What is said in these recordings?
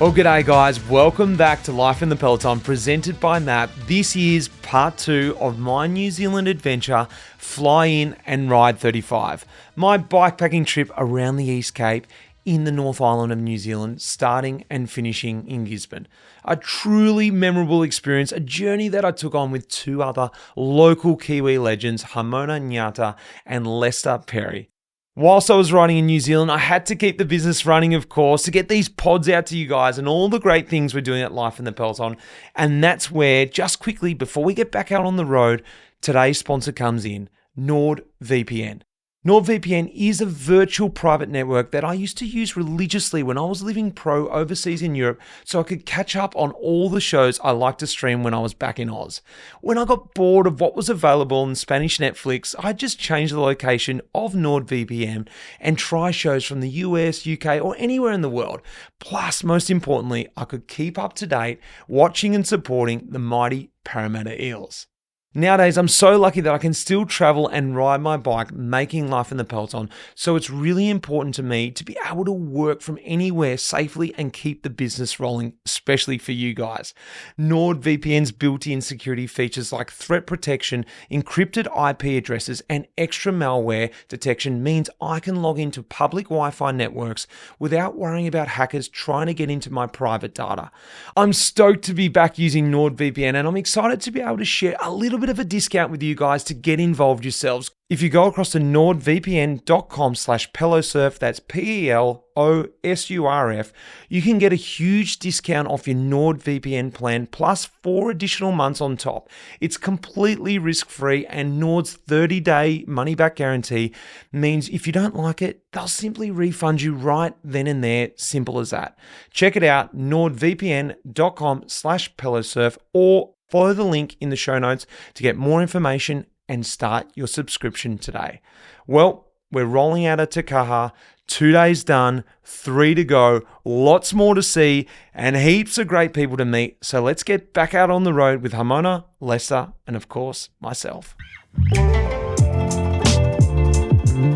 Well, g'day guys. Welcome back to Life in the Peloton, presented by MAP. This is part 2 of my New Zealand adventure, Fly In and Ride 35. My bikepacking trip around the East Cape in the North Island of New Zealand, starting and finishing in Gisborne. A truly memorable experience, a journey that I took on with two other local Kiwi legends, Hamona Nyata and Lester Perry. Whilst I was riding in New Zealand, I had to keep the business running, of course, to get these pods out to you guys and all the great things we're doing at Life in the Peloton. And that's where, just quickly, before we get back out on the road, today's sponsor comes in, NordVPN. NordVPN is a virtual private network that I used to use religiously when I was living pro overseas in Europe so I could catch up on all the shows I liked to stream when I was back in Oz. When I got bored of what was available on Spanish Netflix, I just changed the location of NordVPN and try shows from the US, UK, or anywhere in the world. Plus, most importantly, I could keep up to date watching and supporting the mighty Parramatta Eels. Nowadays, I'm so lucky that I can still travel and ride my bike, making Life in the Peloton. So it's really important to me to be able to work from anywhere safely and keep the business rolling, especially for you guys. NordVPN's built-in security features like threat protection, encrypted IP addresses, and extra malware detection means I can log into public Wi-Fi networks without worrying about hackers trying to get into my private data. I'm stoked to be back using NordVPN, and I'm excited to be able to share a little bit of a discount with you guys to get involved yourselves. If you go across to nordvpn.com/pelosurf, that's PELOSURF, you can get a huge discount off your NordVPN plan plus 4 additional months on top. It's completely risk-free, and Nord's 30-day money-back guarantee means if you don't like it, they'll simply refund you right then and there. Simple as that. Check it out, nordvpn.com/pelosurf, or follow the link in the show notes to get more information and start your subscription today. Well, we're rolling out of Takaha. 2 days done, 3 to go, lots more to see, and heaps of great people to meet. So let's get back out on the road with Hamona, Lester, and of course, myself.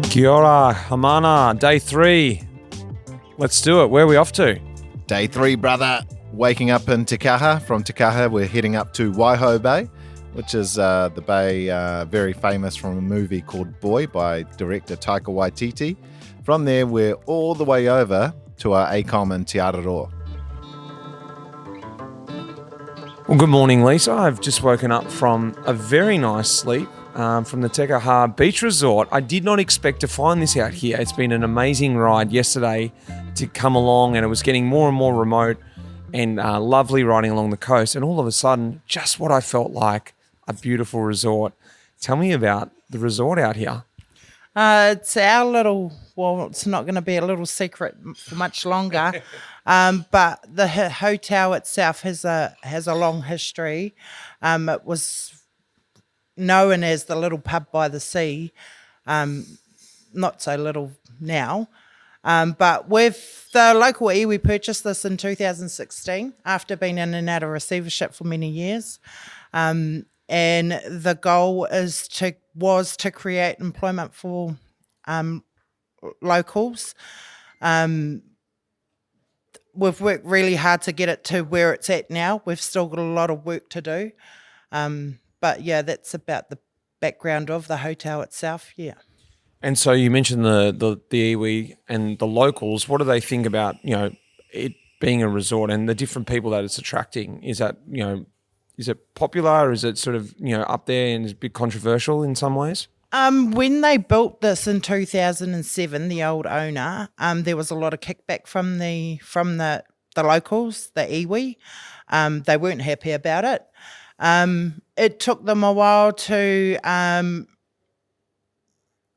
Kia ora, Hamona, day 3. Let's do it. Where are we off to? Day 3, brother. Waking up in Takaha. From Takaha, we're heading up to Waihau Bay, which is the bay very famous from a movie called Boy by director Taika Waititi. From there, we're all the way over to our ACOM in Te Araroa. Well, good morning, Lisa. I've just woken up from a very nice sleep from the Takaha Beach Resort. I did not expect to find this out here. It's been an amazing ride yesterday to come along, and it was getting more and more remote and lovely riding along the coast. And all of a sudden, just what I felt like, a beautiful resort. Tell me about the resort out here. It's our little, well, it's not going to be a little secret for much longer, but the hotel itself has a long history. It was known as the Little Pub by the Sea, not so little now. But with the local iwi purchased this in 2016 after being in and out of receivership for many years. And the goal was to create employment for locals. We've worked really hard to get it to where it's at now. We've still got a lot of work to do. But yeah, that's about the background of the hotel itself, yeah. And so you mentioned the iwi and the locals. What do they think about, it being a resort and the different people that it's attracting? Is that, is it popular? Is it sort of, up there and is a bit controversial in some ways? When they built this in 2007, the old owner, there was a lot of kickback from the locals, the iwi. They weren't happy about it. It took them a while to,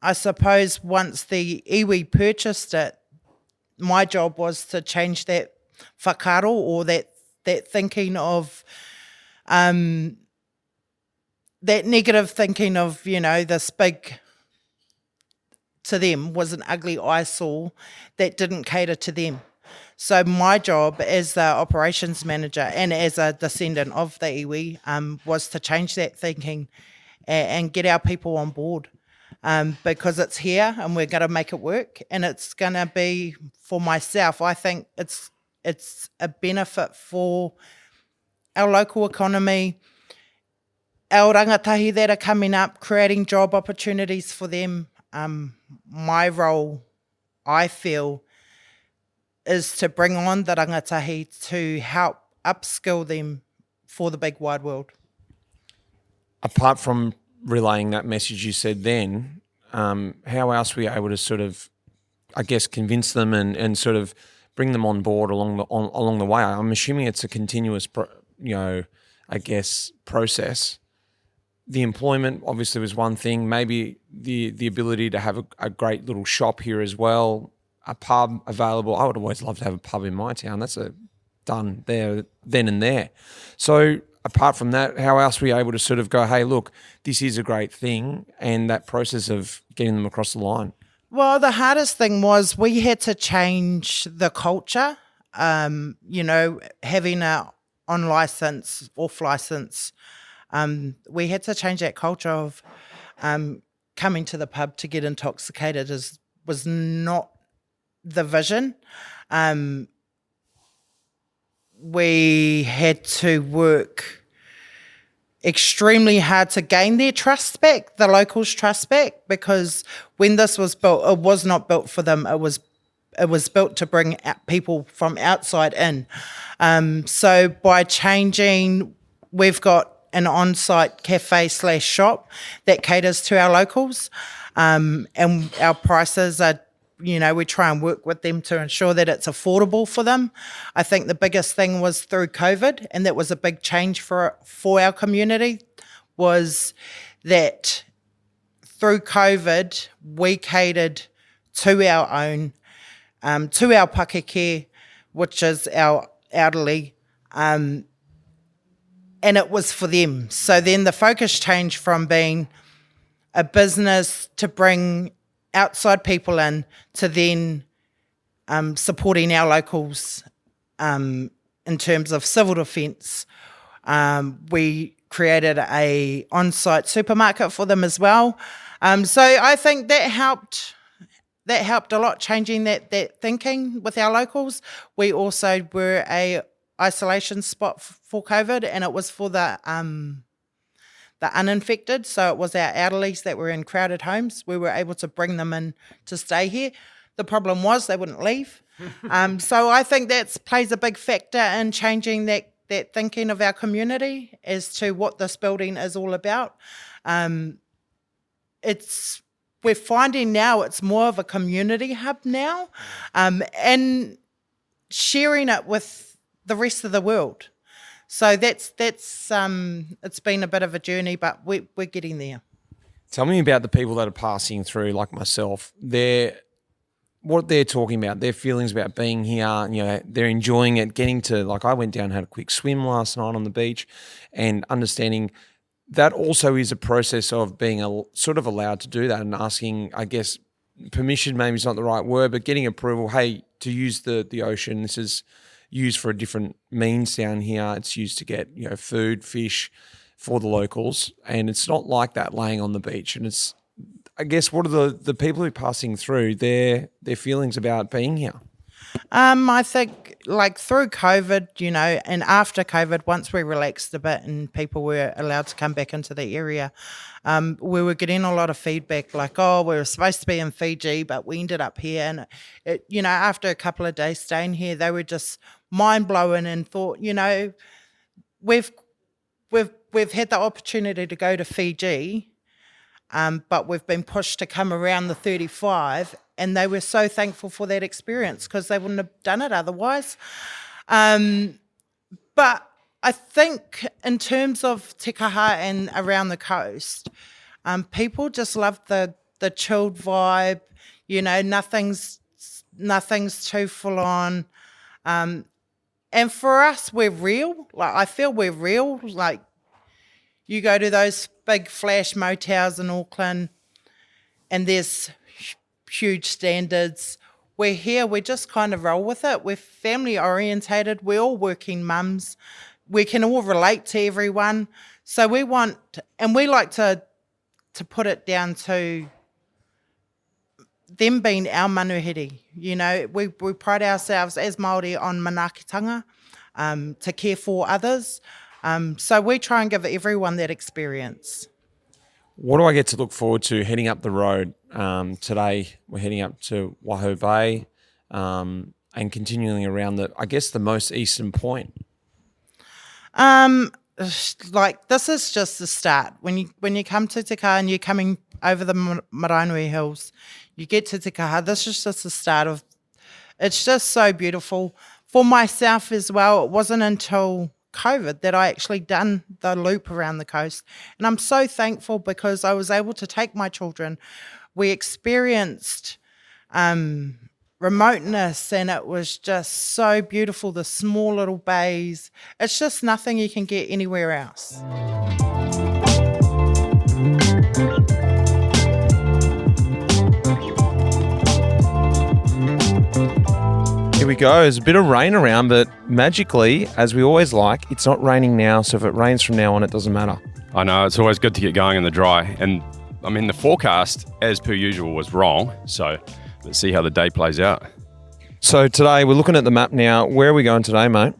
I suppose, once the iwi purchased it, my job was to change that whakaro, or that thinking of, that negative thinking of, this big, to them, was an ugly eyesore that didn't cater to them. So my job as the operations manager and as a descendant of the iwi was to change that thinking and get our people on board, because it's here and we're going to make it work, and it's going to be, for myself, I think it's it's a benefit for our local economy, our rangatahi that are coming up, creating job opportunities for them. My role, I feel, is to bring on the rangatahi to help upskill them for the big wide world. Apart from relaying that message you said then, how else were you able to sort of, I guess, convince them and sort of bring them on board along the way? I'm assuming it's a continuous, process. The employment obviously was one thing. Maybe the ability to have a great little shop here as well, a pub available. I would always love to have a pub in my town. That's done there, then and there. So apart from that, how else were you able to sort of go, hey, look, this is a great thing, and that process of getting them across the line? Well, the hardest thing was we had to change the culture, having a on license, off license. We had to change that culture of coming to the pub to get intoxicated was not the vision. We had to work extremely hard to gain their trust back, the locals' trust back, because when this was built, it was not built for them. It was built to bring people from outside in. So by changing, we've got an on-site cafe / shop that caters to our locals, and our prices are, we try and work with them to ensure that it's affordable for them. I think the biggest thing was through COVID, and that was a big change for our community, was that through COVID, we catered to our own, to our pakeke, which is our elderly, and it was for them. So then the focus changed from being a business to bring outside people in to then supporting our locals in terms of civil defence. We created a on-site supermarket for them as well. So I think that helped a lot, changing that thinking with our locals. We also were a isolation spot for COVID, and it was for the uninfected. So it was our elderlies that were in crowded homes. We were able to bring them in to stay here. The problem was they wouldn't leave. So I think that plays a big factor in changing that thinking of our community as to what this building is all about. We're finding now it's more of a community hub now, and sharing it with the rest of the world. So that's it's been a bit of a journey, but we're getting there. Tell me about the people that are passing through, like myself. What they're talking about, their feelings about being here. They're enjoying it. Getting to, like, I went down and had a quick swim last night on the beach, and understanding that also is a process of being sort of allowed to do that and asking, I guess, permission. Maybe is not the right word, but getting approval. Hey, to use the ocean. This is used for a different means down here. It's used to get food, fish for the locals, and it's not like that laying on the beach. And it's, I guess, what are the people who are passing through, their feelings about being here? I think, like, through COVID, and after COVID, once we relaxed a bit and people were allowed to come back into the area, we were getting a lot of feedback like, oh, we were supposed to be in Fiji, but we ended up here. And, after a couple of days staying here, they were just mind-blowing and thought, we've had the opportunity to go to Fiji, but we've been pushed to come around the 35, and they were so thankful for that experience because they wouldn't have done it otherwise. But I think in terms of Te Kaha and around the coast, people just love the chilled vibe. Nothing's too full on. And for us, we're real. Like, I feel we're real. Like, you go to those big flash motels in Auckland, and there's huge standards. We're here, we just kind of roll with it. We're family orientated. We're all working mums. We can all relate to everyone. So we like to put it down to them being our manuhiri. You know, we pride ourselves as Māori on manaakitanga, to care for others. So we try and give everyone that experience. What do I get to look forward to heading up the road? Today we're heading up to Waihau Bay and continuing around the most eastern point. Like, this is just the start. When you come to Te Kaha and you're coming over the Maraenui Hills, you get to Te Kaha, this is just the start of, it's just so beautiful. For myself as well, it wasn't until COVID that I actually done the loop around the coast. And I'm so thankful because I was able to take my children. We experienced remoteness, and it was just so beautiful, the small little bays. It's just nothing you can get anywhere else. Here we go. There's a bit of rain around, but magically, as we always like, it's not raining now, so if it rains from now on, it doesn't matter. I know, it's always good to get going in the dry. And I mean, the forecast, as per usual, was wrong. So let's see how the day plays out. So today, we're looking at the map now. Where are we going today, mate?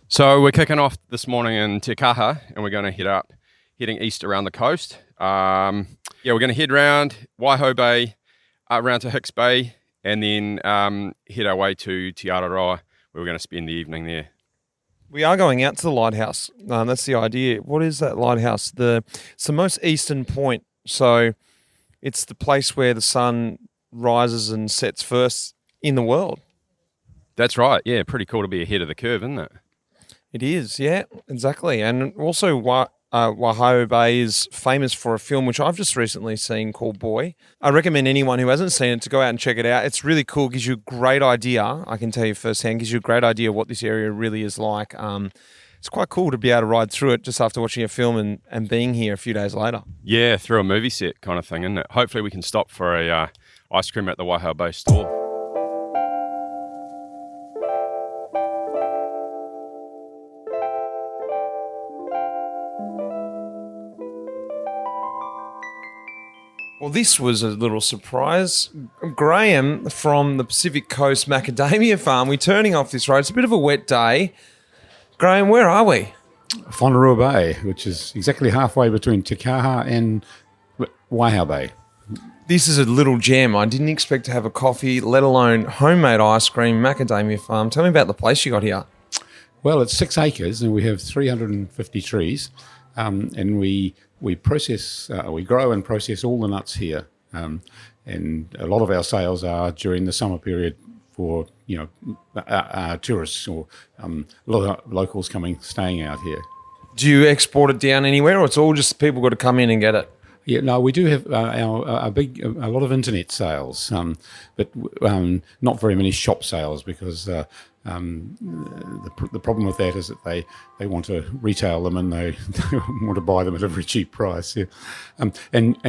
So we're kicking off this morning in Te Kaha, and we're going to heading east around the coast. We're going to head round Waihau Bay, around to Hicks Bay, and then head our way to Te Araroa, where we're going to spend the evening there. We are going out to the Lighthouse. That's the idea. What is that lighthouse? It's the most eastern point. So it's the place where the sun rises and sets first in the world. That's right. Yeah, pretty cool to be ahead of the curve, isn't it? It is, yeah, exactly. And also Waihau Bay is famous for a film which I've just recently seen called Boy. I recommend anyone who hasn't seen it to go out and check it out. It's really cool, gives you a great idea, I can tell you firsthand, gives you a great idea what this area really is like. It's quite cool to be able to ride through it just after watching a film and being here a few days later. Yeah, through a movie set kind of thing, isn't it? Hopefully we can stop for a ice cream at the Waihau Bay store. Well, this was a little surprise. Graham from the Pacific Coast Macadamia Farm, we're turning off this road. It's a bit of a wet day. Graham, where are we? Whanarua Bay, which is exactly halfway between Te Kaha and Waihau Bay. This is a little gem. I didn't expect to have a coffee, let alone homemade ice cream, Macadamia Farm. Tell me about the place you got here. Well, it's 6 acres and we have 350 trees, and we process, we grow and process all the nuts here, and a lot of our sales are during the summer period for tourists or a lot of locals staying out here. Do you export it down anywhere, or it's all just people got to come in and get it? Yeah, no, we do have a lot of internet sales, but not very many shop sales because the problem with that is that they want to retail them and they want to buy them at a very cheap price. Yeah. And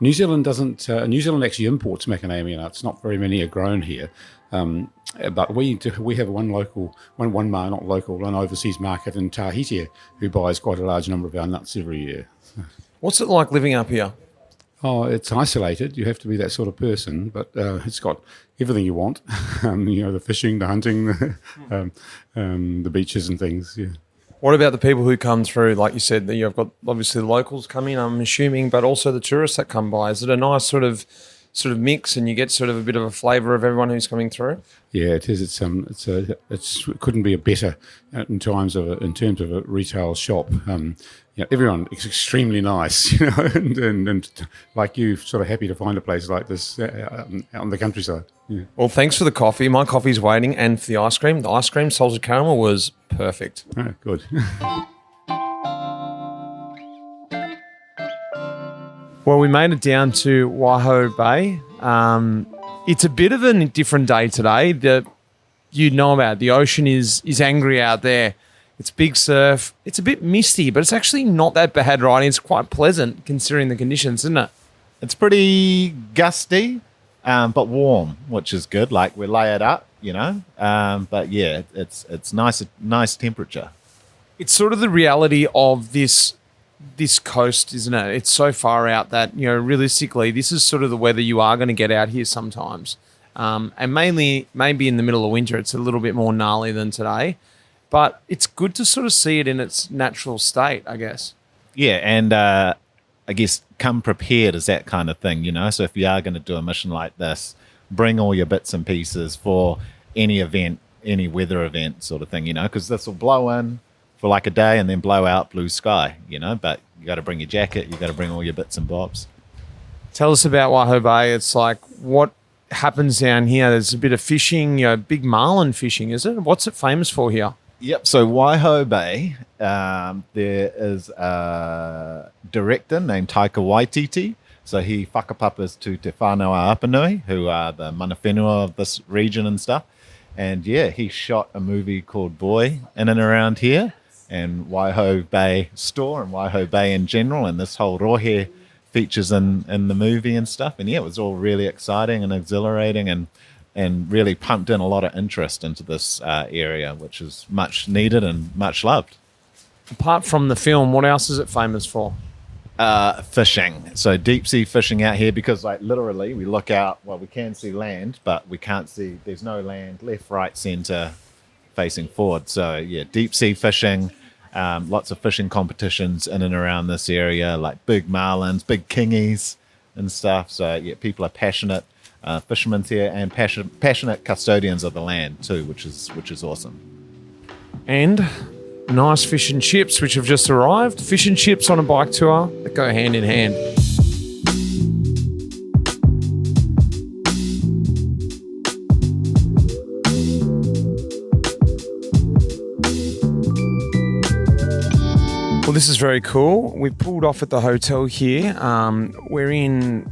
New Zealand doesn't. New Zealand actually imports macadamia nuts. Not very many are grown here. But we have one overseas market in Tahiti who buys quite a large number of our nuts every year. What's it like living up here? Oh, it's isolated. You have to be that sort of person, but it's got everything you want. The fishing, the hunting, the beaches and things. Yeah. What about the people who come through? Like you said, that you've got obviously the locals come in, I'm assuming, but also the tourists that come by. Is it a nice sort of mix, and you get sort of a bit of a flavour of everyone who's coming through? Yeah, it is. It couldn't be a better in terms of a retail shop. Everyone is extremely nice, and like you, sort of happy to find a place like this out on the countryside. Yeah. Well, thanks for the coffee. My coffee's waiting, and for the ice cream. The ice cream, salted caramel, was perfect. Oh, good. Well, we made it down to Waihau Bay. It's a bit of a different day today. You know about it. The ocean is angry out there. It's big surf. It's a bit misty, but it's actually not that bad riding. It's quite pleasant considering the conditions, isn't it? It's pretty gusty, but warm, which is good. Like, we're layered up, but yeah, it's nice temperature. It's sort of the reality of this this coast, isn't it? It's so far out that, realistically, this is sort of the weather you are going to get out here sometimes. And mainly, maybe in the middle of winter, it's a little bit more gnarly than today. But it's good to sort of see it in its natural state, I guess. Yeah, and I guess come prepared is that kind of thing, So if you are going to do a mission like this, bring all your bits and pieces for any event, any weather event sort of thing, because this will blow in for like a day and then blow out blue sky, But you got to bring your jacket, you got to bring all your bits and bobs. Tell us about Waihau Bay. It's like, what happens down here? There's a bit of fishing, big marlin fishing, is it? What's it famous for here? Yep, so Waihau Bay, there is a director named Taika Waititi. So he whakapapas to Te Whānau Apanui, who are the mana whenua of this region and stuff. And yeah, he shot a movie called Boy in and around here, and Waihau Bay Store and Waihau Bay in general, and this whole rohe features in the movie and stuff. And yeah, it was all really exciting and exhilarating, and really pumped in a lot of interest into this area, which is much needed and much loved. Apart from the film, what else is it famous for? Fishing. So deep sea fishing out here, because like literally we look out, well, we can see land, but we can't see, there's no land left, right, center, facing forward. So yeah, deep sea fishing, lots of fishing competitions in and around this area, like big marlins, big kingies and stuff. So yeah, people are passionate fishermen here, and passionate custodians of the land too, which is awesome. And nice fish and chips, which have just arrived. Fish and chips on a bike tour that go hand in hand. Well, this is very cool. We've pulled off at the hotel here. We're in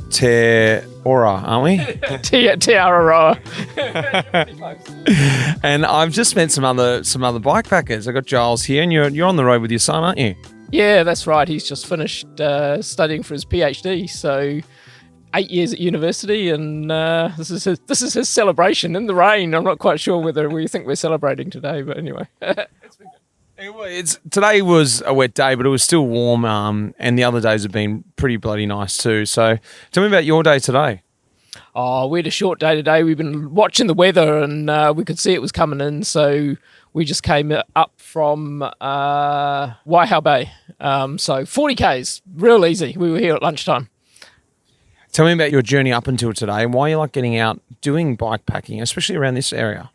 Te Ora, aren't we? Te Araroa. And I've just met some other bikepackers. I got Giles here, and you're on the road with your son, aren't you? Yeah, that's right. He's just finished studying for his PhD. So 8 years at university, and this is his celebration in the rain. I'm not quite sure whether we think we're celebrating today, but anyway. Today was a wet day, but it was still warm, and the other days have been pretty bloody nice too. So tell me about your day today. Oh, we had a short day today. We've been watching the weather, and we could see it was coming in, so we just came up from Waihau Bay. So 40 Ks, real easy. We were here at lunchtime. Tell me about your journey up until today, and why you like getting out doing bike packing, especially around this area.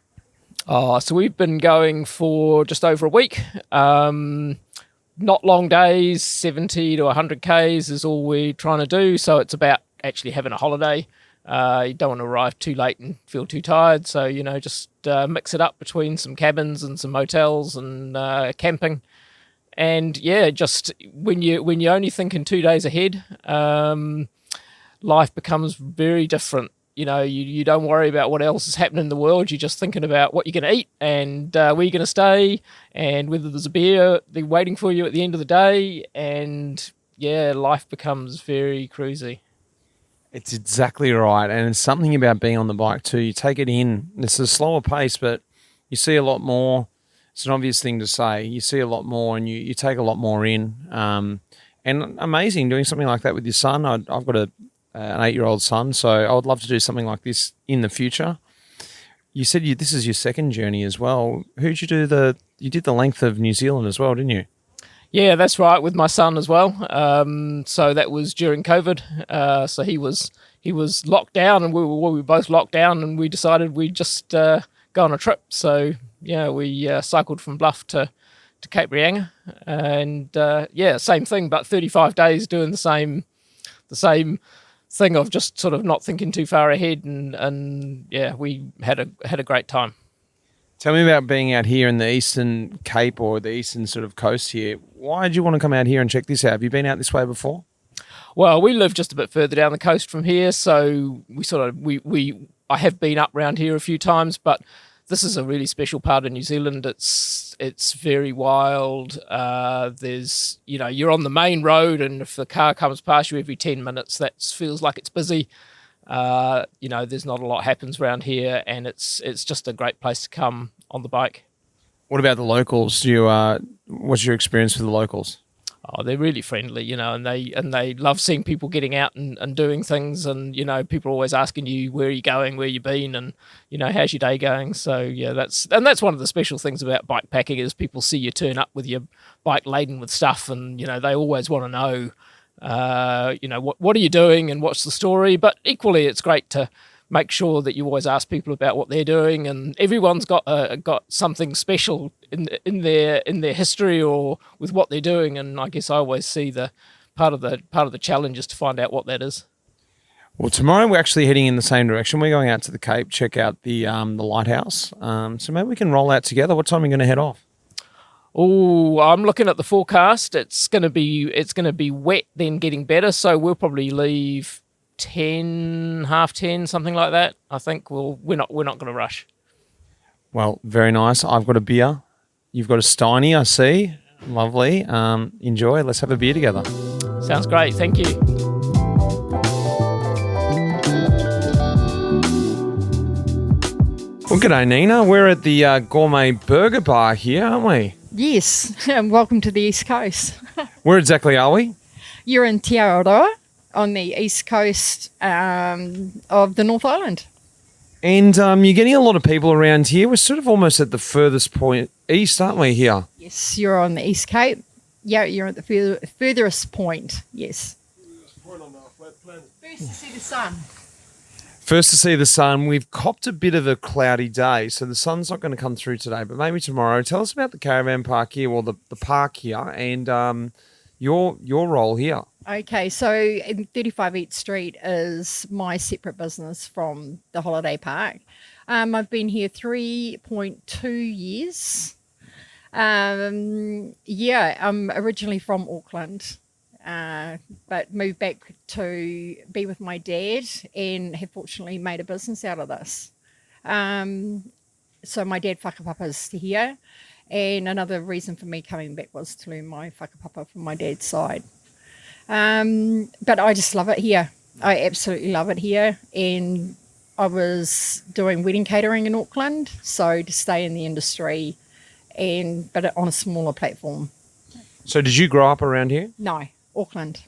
So we've been going for just over a week. Not long days, 70 to 100 Ks is all we're trying to do. So it's about actually having a holiday. You don't want to arrive too late and feel too tired. So, just mix it up between some cabins and some motels and camping. And yeah, just when you're only thinking 2 days ahead, life becomes very different. You don't worry about what else is happening in the world. You're just thinking about what you're going to eat and where you're going to stay and whether there's a beer they're waiting for you at the end of the day. And yeah, life becomes very cruisy. It's exactly right. And it's something about being on the bike too. You take it in. It's a slower pace, but you see a lot more. It's an obvious thing to say. You see a lot more, and you take a lot more in. And amazing doing something like that with your son. I've got an 8-year-old son, so I would love to do something like this in the future. You said this is your second journey as well. Who'd you do you did the length of New Zealand as well, didn't you? Yeah, that's right, with my son as well. So that was during COVID. So he was locked down, and we were both locked down, and we decided we'd just go on a trip. So yeah, we cycled from Bluff to Cape Reinga, and yeah, same thing, but 35 days doing the same thing of just sort of not thinking too far ahead, and yeah, we had a great time. Tell me about being out here in the Eastern Cape or the Eastern sort of coast here. Why did you want to come out here and check this out? Have you been out this way before? Well, we live just a bit further down the coast from here, so I have been up around here a few times, but this is a really special part of New Zealand. It's very wild. There's, you're on the main road, and if the car comes past you every 10 minutes, that feels like it's busy. There's not a lot happens around here, and it's just a great place to come on the bike. What about the locals? What's your experience with the locals? Oh, they're really friendly, you know, and they love seeing people getting out and doing things, and you know, people are always asking you where are you going, where you been, and you know, how's your day going. So yeah, that's one of the special things about bike packing is people see you turn up with your bike laden with stuff, and you know, they always want to know, you know, what are you doing and what's the story. But equally, it's great to make sure that you always ask people about what they're doing, and everyone's got something special in their history or with what they're doing. And I guess I always see the part of the challenge is to find out what that is. Well, tomorrow we're actually heading in the same direction. We're going out to the Cape, check out the Lighthouse. So maybe we can roll out together. What time are you going to head off? Oh, I'm looking at the forecast. It's going to be wet, then getting better. So we'll probably leave 10, 10:30, something like that. I think we're not going to rush. Well, very nice. I've got a beer. You've got a Steiny, I see. Lovely. Enjoy. Let's have a beer together. Sounds great. Thank you. Well, g'day, Nina. We're at the Gourmet Burger Bar here, aren't we? Yes, and welcome to the East Coast. Where exactly are we? You're in Te Aroa on the east coast of the North Island. And you're getting a lot of people around here. We're sort of almost at the furthest point east, aren't we, here? Yes, you're on the East Cape. Yeah, you're at the furthest point, yes. First to see the sun. First to see the sun. We've copped a bit of a cloudy day, so the sun's not going to come through today, but maybe tomorrow. Tell us about the caravan park here, or the park here, and your role here. Okay, so in 35 East Street is my separate business from the holiday park. I've been here 3.2 years. Yeah, I'm originally from Auckland, but moved back to be with my dad and have fortunately made a business out of this. So my dad whakapapa's here, and another reason for me coming back was to learn my whakapapa from my dad's side. But I just love it here. I absolutely love it here. And I was doing wedding catering in Auckland, so to stay in the industry, but on a smaller platform. So did you grow up around here? No, Auckland.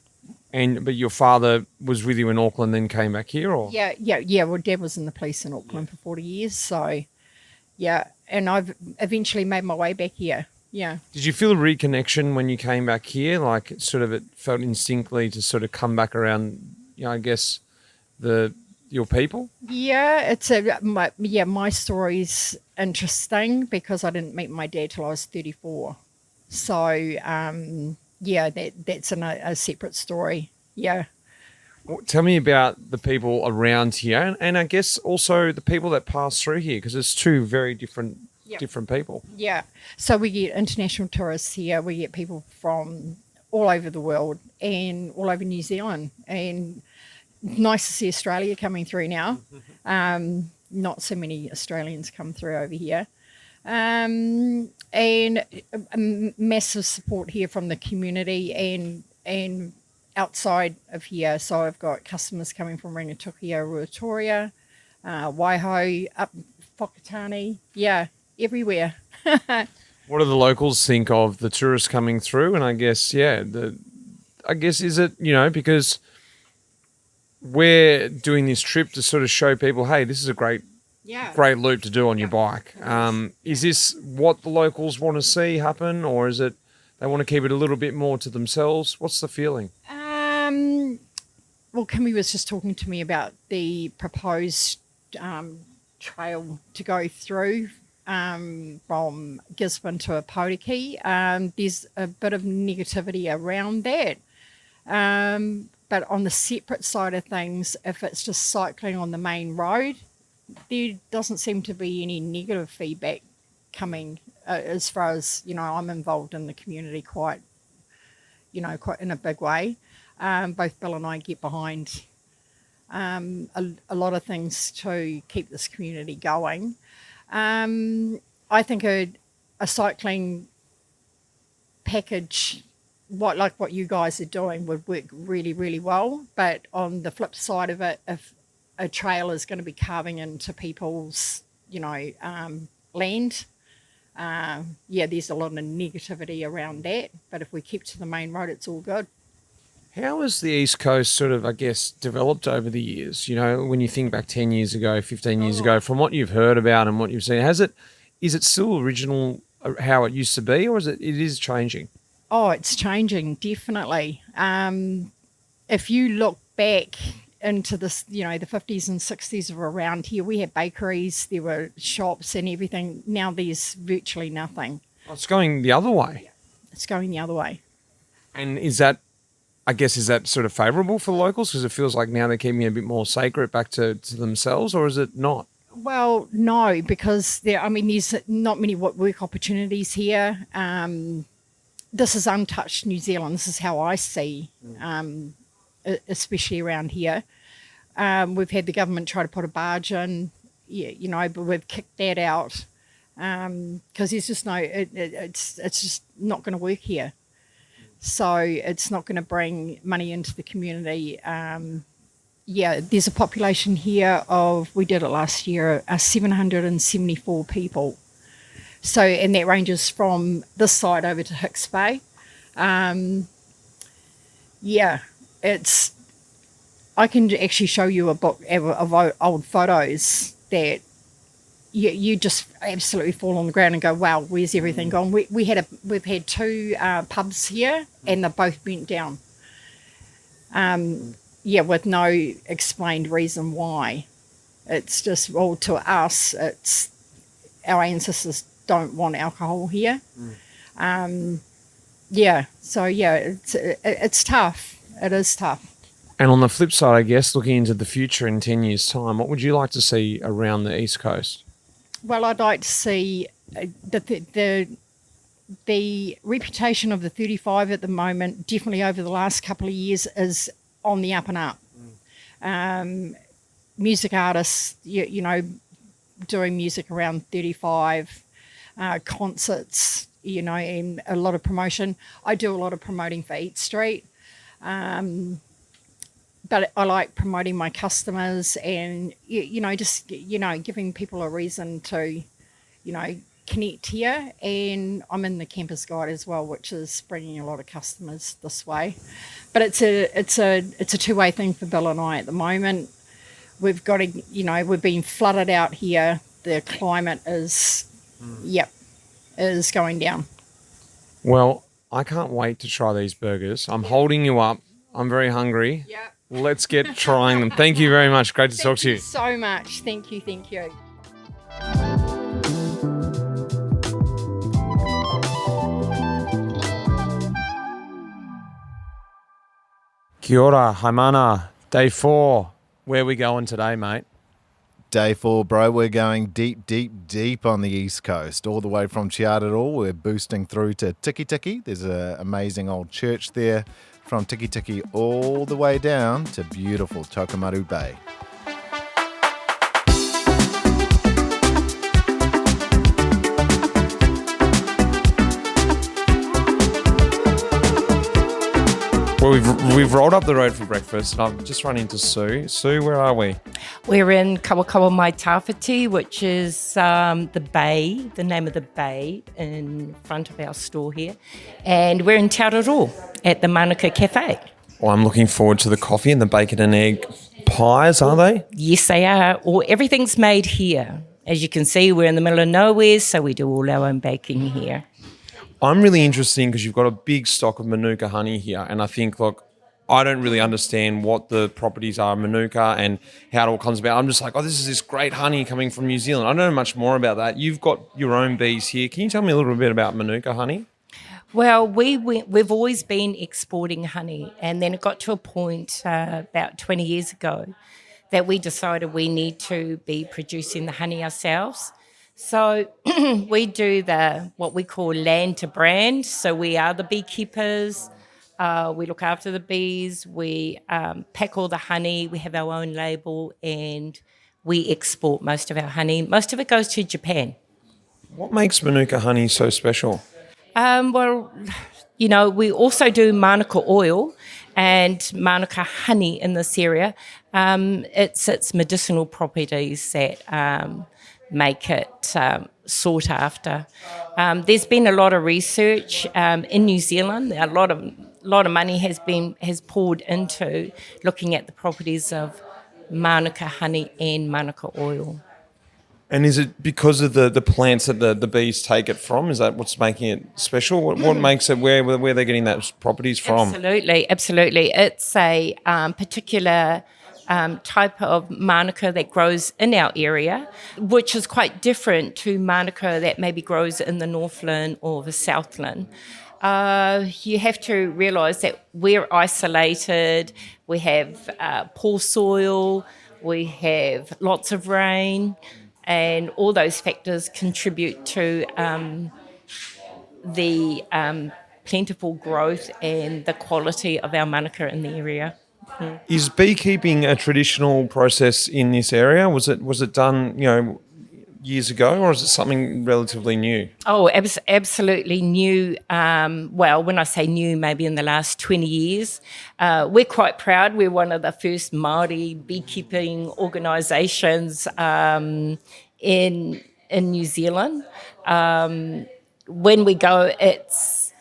But your father was with you in Auckland, then came back here, or? Yeah. Well, Dad was in the police in Auckland for 40 years, so yeah. And I've eventually made my way back here. Yeah. Did you feel a reconnection when you came back here? Like it felt instinctively to sort of come back around, you know, I guess your people? Yeah, my story's interesting because I didn't meet my dad till I was 34. So, yeah, that's a separate story. Yeah. Well, tell me about the people around here, and I guess also the people that pass through here, because it's two very different people. Yeah. So we get international tourists here. We get people from all over the world and all over New Zealand. And nice to see Australia coming through now. Not so many Australians come through over here. And massive support here from the community and outside of here. So I've got customers coming from Rangitukia, Ruatoria, Waihau, up Whakatane. Yeah. Everywhere. What do the locals think of the tourists coming through? And I guess, is it, you know, because we're doing this trip to sort of show people, hey, this is a great loop to do on your bike. Is this what the locals want to see happen, or is it they want to keep it a little bit more to themselves? What's the feeling? Well, Kimmy was just talking to me about the proposed trail to go through from Gisborne to Apoutiki. There's a bit of negativity around that. But on the separate side of things, if it's just cycling on the main road, there doesn't seem to be any negative feedback coming as far as, you know, I'm involved in the community quite in a big way. Both Bill and I get behind a lot of things to keep this community going. I think a cycling package, what you guys are doing, would work really, really well. But on the flip side of it, if a trail is going to be carving into people's, land, there's a lot of negativity around that. But if we keep to the main road, it's all good. How has the East Coast sort of, I guess, developed over the years? You know, when you think back 10 years ago, 15 years ago, from what you've heard about and what you've seen, is it still original how it used to be, or is it is changing? Oh, it's changing, definitely. If you look back into this, the 50s and 60s of around here, we had bakeries, there were shops and everything. Now there's virtually nothing. It's going the other way. It's going the other way. And is that sort of favourable for the locals? Because it feels like now they're keeping it a bit more sacred back to themselves, or is it not? Well, no, because there's not many work opportunities here. This is untouched New Zealand. This is how I see, especially around here. We've had the government try to put a barge in, but we've kicked that out because there's just it's just not going to work here. So it's not going to bring money into the community. There's a population here we did it last year, 774 people. So, and that ranges from this side over to Hicks Bay. I can actually show you a book of old photos that you just absolutely fall on the ground and go, wow, where's everything gone? We've had two pubs here and they both burnt down. With no explained reason why. It's just, well, to us, it's our ancestors don't want alcohol here. It's tough. It is tough. And on the flip side, I guess, looking into the future in 10 years' time, what would you like to see around the East Coast? Well, I'd like to see the reputation of the 35 at the moment, definitely over the last couple of years, is on the up and up. Music artists, doing music around 35, concerts, and a lot of promotion. I do a lot of promoting for Eat Street. But I like promoting my customers and, giving people a reason to, connect here. And I'm in the Campers Guide as well, which is bringing a lot of customers this way. But it's a two-way thing for Bill and I at the moment. We've got to, we've been flooded out here. The climate is going down. Well, I can't wait to try these burgers. I'm holding you up. I'm very hungry. Yeah. Let's get trying them. Thank you very much. Great to talk to you. So much. Thank you. Kia ora, haimana, day 4. Where are we going today, mate? Day 4, bro. We're going deep, deep, deep on the East Coast, all the way from Te Araroa. We're boosting through to Tiki Tiki. There's an amazing old church there. From Tiki Tiki all the way down to beautiful Tokomaru Bay. Well, we've rolled up the road for breakfast and I've just run into Sue. Sue, where are we? We're in Kauae Mai Tawhiti, which is the bay, the name of the bay in front of our store here. And we're in Te Araroa at the Manuka Café. Well, I'm looking forward to the coffee and the bacon and egg pies, are they? Yes, they are. Everything's made here. As you can see, we're in the middle of nowhere, so we do all our own baking here. I'm really interested because you've got a big stock of Manuka honey here. And I think, look, I don't really understand what the properties are of Manuka and how it all comes about. I'm just like, this is this great honey coming from New Zealand. I don't know much more about that. You've got your own bees here. Can you tell me a little bit about Manuka honey? Well, we've always been exporting honey, and then it got to a point about 20 years ago that we decided we need to be producing the honey ourselves. So we do what we call land to brand. So we are the beekeepers. We look after the bees. We pack all the honey. We have our own label, and we export most of our honey. Most of it goes to Japan. What makes Manuka honey so special? We also do Manuka oil and Manuka honey in this area. It's its medicinal properties make it sought after. There's been a lot of research in New Zealand. A lot of money has poured into looking at the properties of Manuka honey and Manuka oil. And is it because of the plants that the bees take it from? Is that what's making it special? What makes it, where they're getting those properties from? Absolutely. It's a particular type of Manuka that grows in our area, which is quite different to Manuka that maybe grows in the Northland or the Southland. You have to realise that we're isolated, we have poor soil, we have lots of rain, and all those factors contribute to the plentiful growth and the quality of our Manuka in the area. Is beekeeping a traditional process in this area? Was it done, years ago, or is it something relatively new? Oh, absolutely new. Well, when I say new, maybe in the last 20 years. We're quite proud. We're one of the first Māori beekeeping organisations in New Zealand. When we go, it's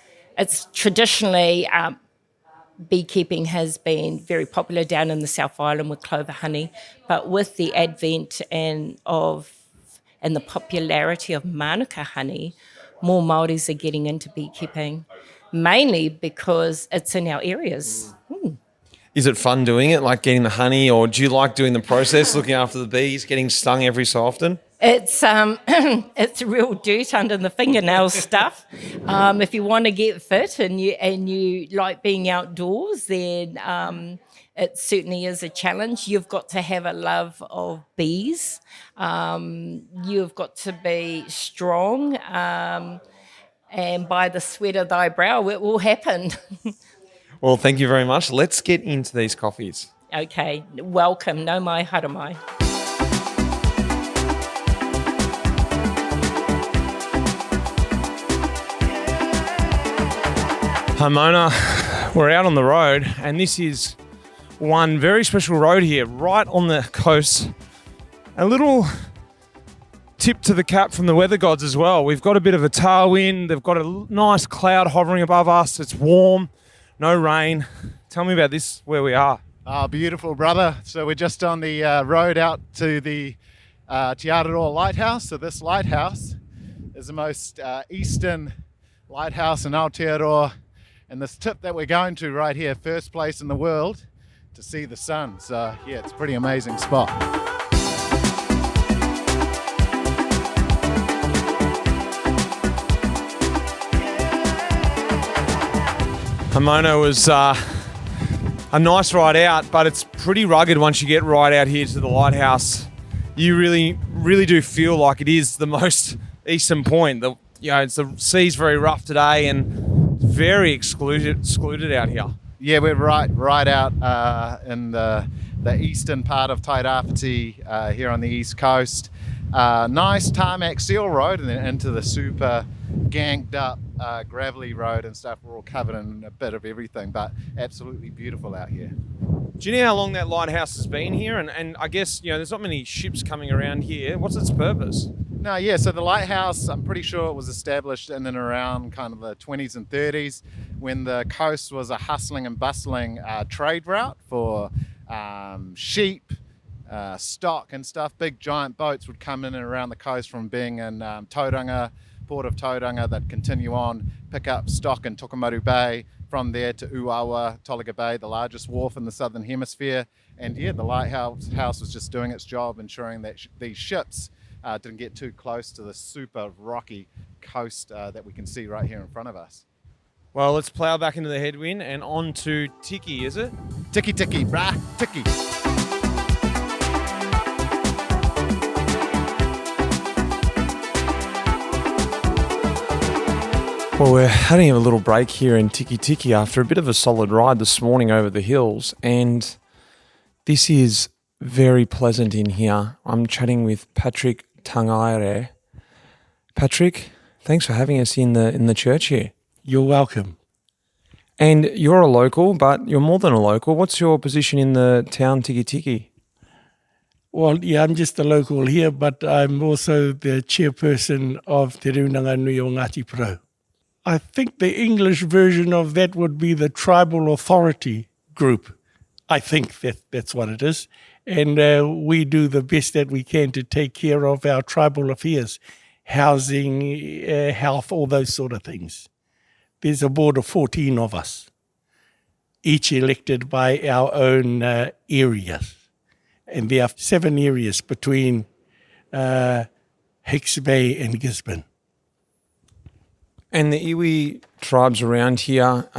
traditionally beekeeping has been very popular down in the South Island with clover honey, but with the advent and the popularity of Manuka honey, more Māoris are getting into beekeeping, mainly because it's in our areas. Is it fun doing it, like getting the honey, or do you like doing the process, looking after the bees, getting stung every so often? It's it's real dirt under the fingernail stuff. If you want to get fit and you like being outdoors, then it certainly is a challenge. You've got to have a love of bees. You've got to be strong, and by the sweat of thy brow, it will happen. Well, thank you very much. Let's get into these coffees. Okay, welcome. No mai haramai. Hi Mona, we're out on the road, and this is one very special road here, right on the coast. A little tip to the cap from the weather gods as well. We've got a bit of a tailwind, they've got a nice cloud hovering above us, it's warm, no rain. Tell me about this, where we are. Oh, beautiful, brother. So we're just on the road out to the Te Araroa Lighthouse. So this lighthouse is the most eastern lighthouse in Aotearoa. And this tip that we're going to right here, first place in the world to see the sun. So yeah, it's a pretty amazing spot. Pomona was a nice ride out, but it's pretty rugged once you get right out here to the lighthouse. You really do feel like it is the most eastern point. The sea's very rough today and very excluded out here. Yeah, we're right out in the eastern part of Tairāwhiti here on the east coast. Nice tarmac seal road and then into the super ganked up gravelly road and stuff. We're all covered in a bit of everything, but absolutely beautiful out here. Do you know how long that lighthouse has been here? And I guess, there's not many ships coming around here. What's its purpose? No, yeah, so the lighthouse, I'm pretty sure it was established in and around kind of the 20s and 30s when the coast was a hustling and bustling trade route for sheep, stock and stuff. Big giant boats would come in and around the coast from being in Tauranga, port of Tauranga, that continue on, pick up stock in Tokomaru Bay, from there to Uawa, Tolaga Bay, the largest wharf in the southern hemisphere. And yeah, the lighthouse was just doing its job, ensuring that these ships didn't get too close to the super rocky coast that we can see right here in front of us. Well, let's plough back into the headwind and on to Tiki, is it? Tiki, brah, Tiki. Well, we're having a little break here in Tiki after a bit of a solid ride this morning over the hills, and this is very pleasant in here. I'm chatting with Patrick Tangaire. Patrick, thanks for having us in the church here. You're welcome. And you're a local, but you're more than a local. What's your position in the town Tiki? Well, yeah, I'm just a local here, but I'm also the chairperson of Te Reunanga Nui o Ngāti Porou. I think the English version of that would be the Tribal Authority Group. I think that's what it is. And we do the best that we can to take care of our tribal affairs, housing, health, all those sort of things. There's a board of 14 of us, each elected by our own areas. And there are 7 areas between Hicks Bay and Gisborne. And the iwi tribes around here,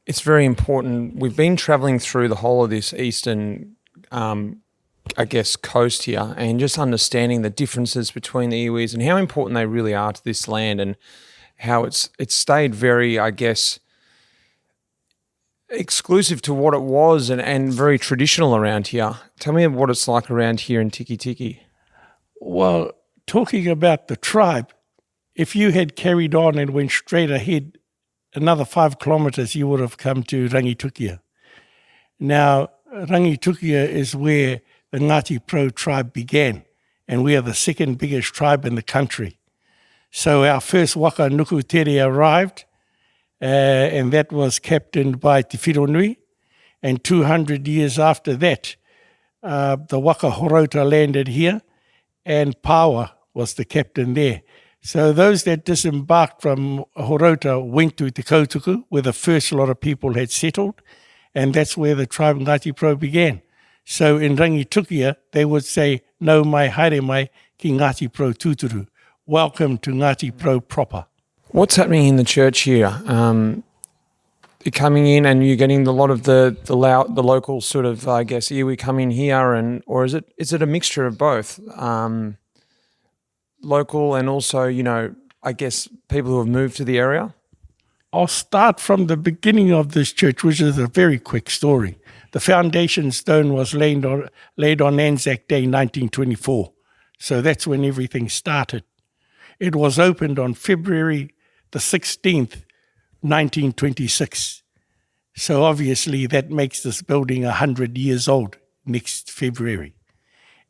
it's very important. We've been travelling through the whole of this eastern, coast here, and just understanding the differences between the iwis and how important they really are to this land, and how it's stayed very, exclusive to what it was and very traditional around here. Tell me what it's like around here in Tiki Tiki. Well, talking about the tribe, if you had carried on and went straight ahead another 5 kilometres, you would have come to Rangitukia. Now, Rangitukia is where the Ngāti Porou tribe began, and we are the second biggest tribe in the country. So our first waka nuku tere arrived, and that was captained by Te Whironui. And 200 years after that, the waka Horota landed here, and Paua was the captain there. So those that disembarked from Horota went to Te Kautuku, where the first lot of people had settled, and that's where the tribe Ngāti Porou began. So in Rangitukia, they would say, "No mai haere mai ki Ngāti Porou tūturu." Welcome to Ngāti Porou proper. What's happening in the church here? You're coming in and you're getting a lot of the local sort of, iwi come in here, or is it a mixture of both? Local and also, people who have moved to the area? I'll start from the beginning of this church, which is a very quick story. The foundation stone was laid on Anzac Day 1924. So that's when everything started. It was opened on February the 16th, 1926. So obviously that makes this building 100 years old next February.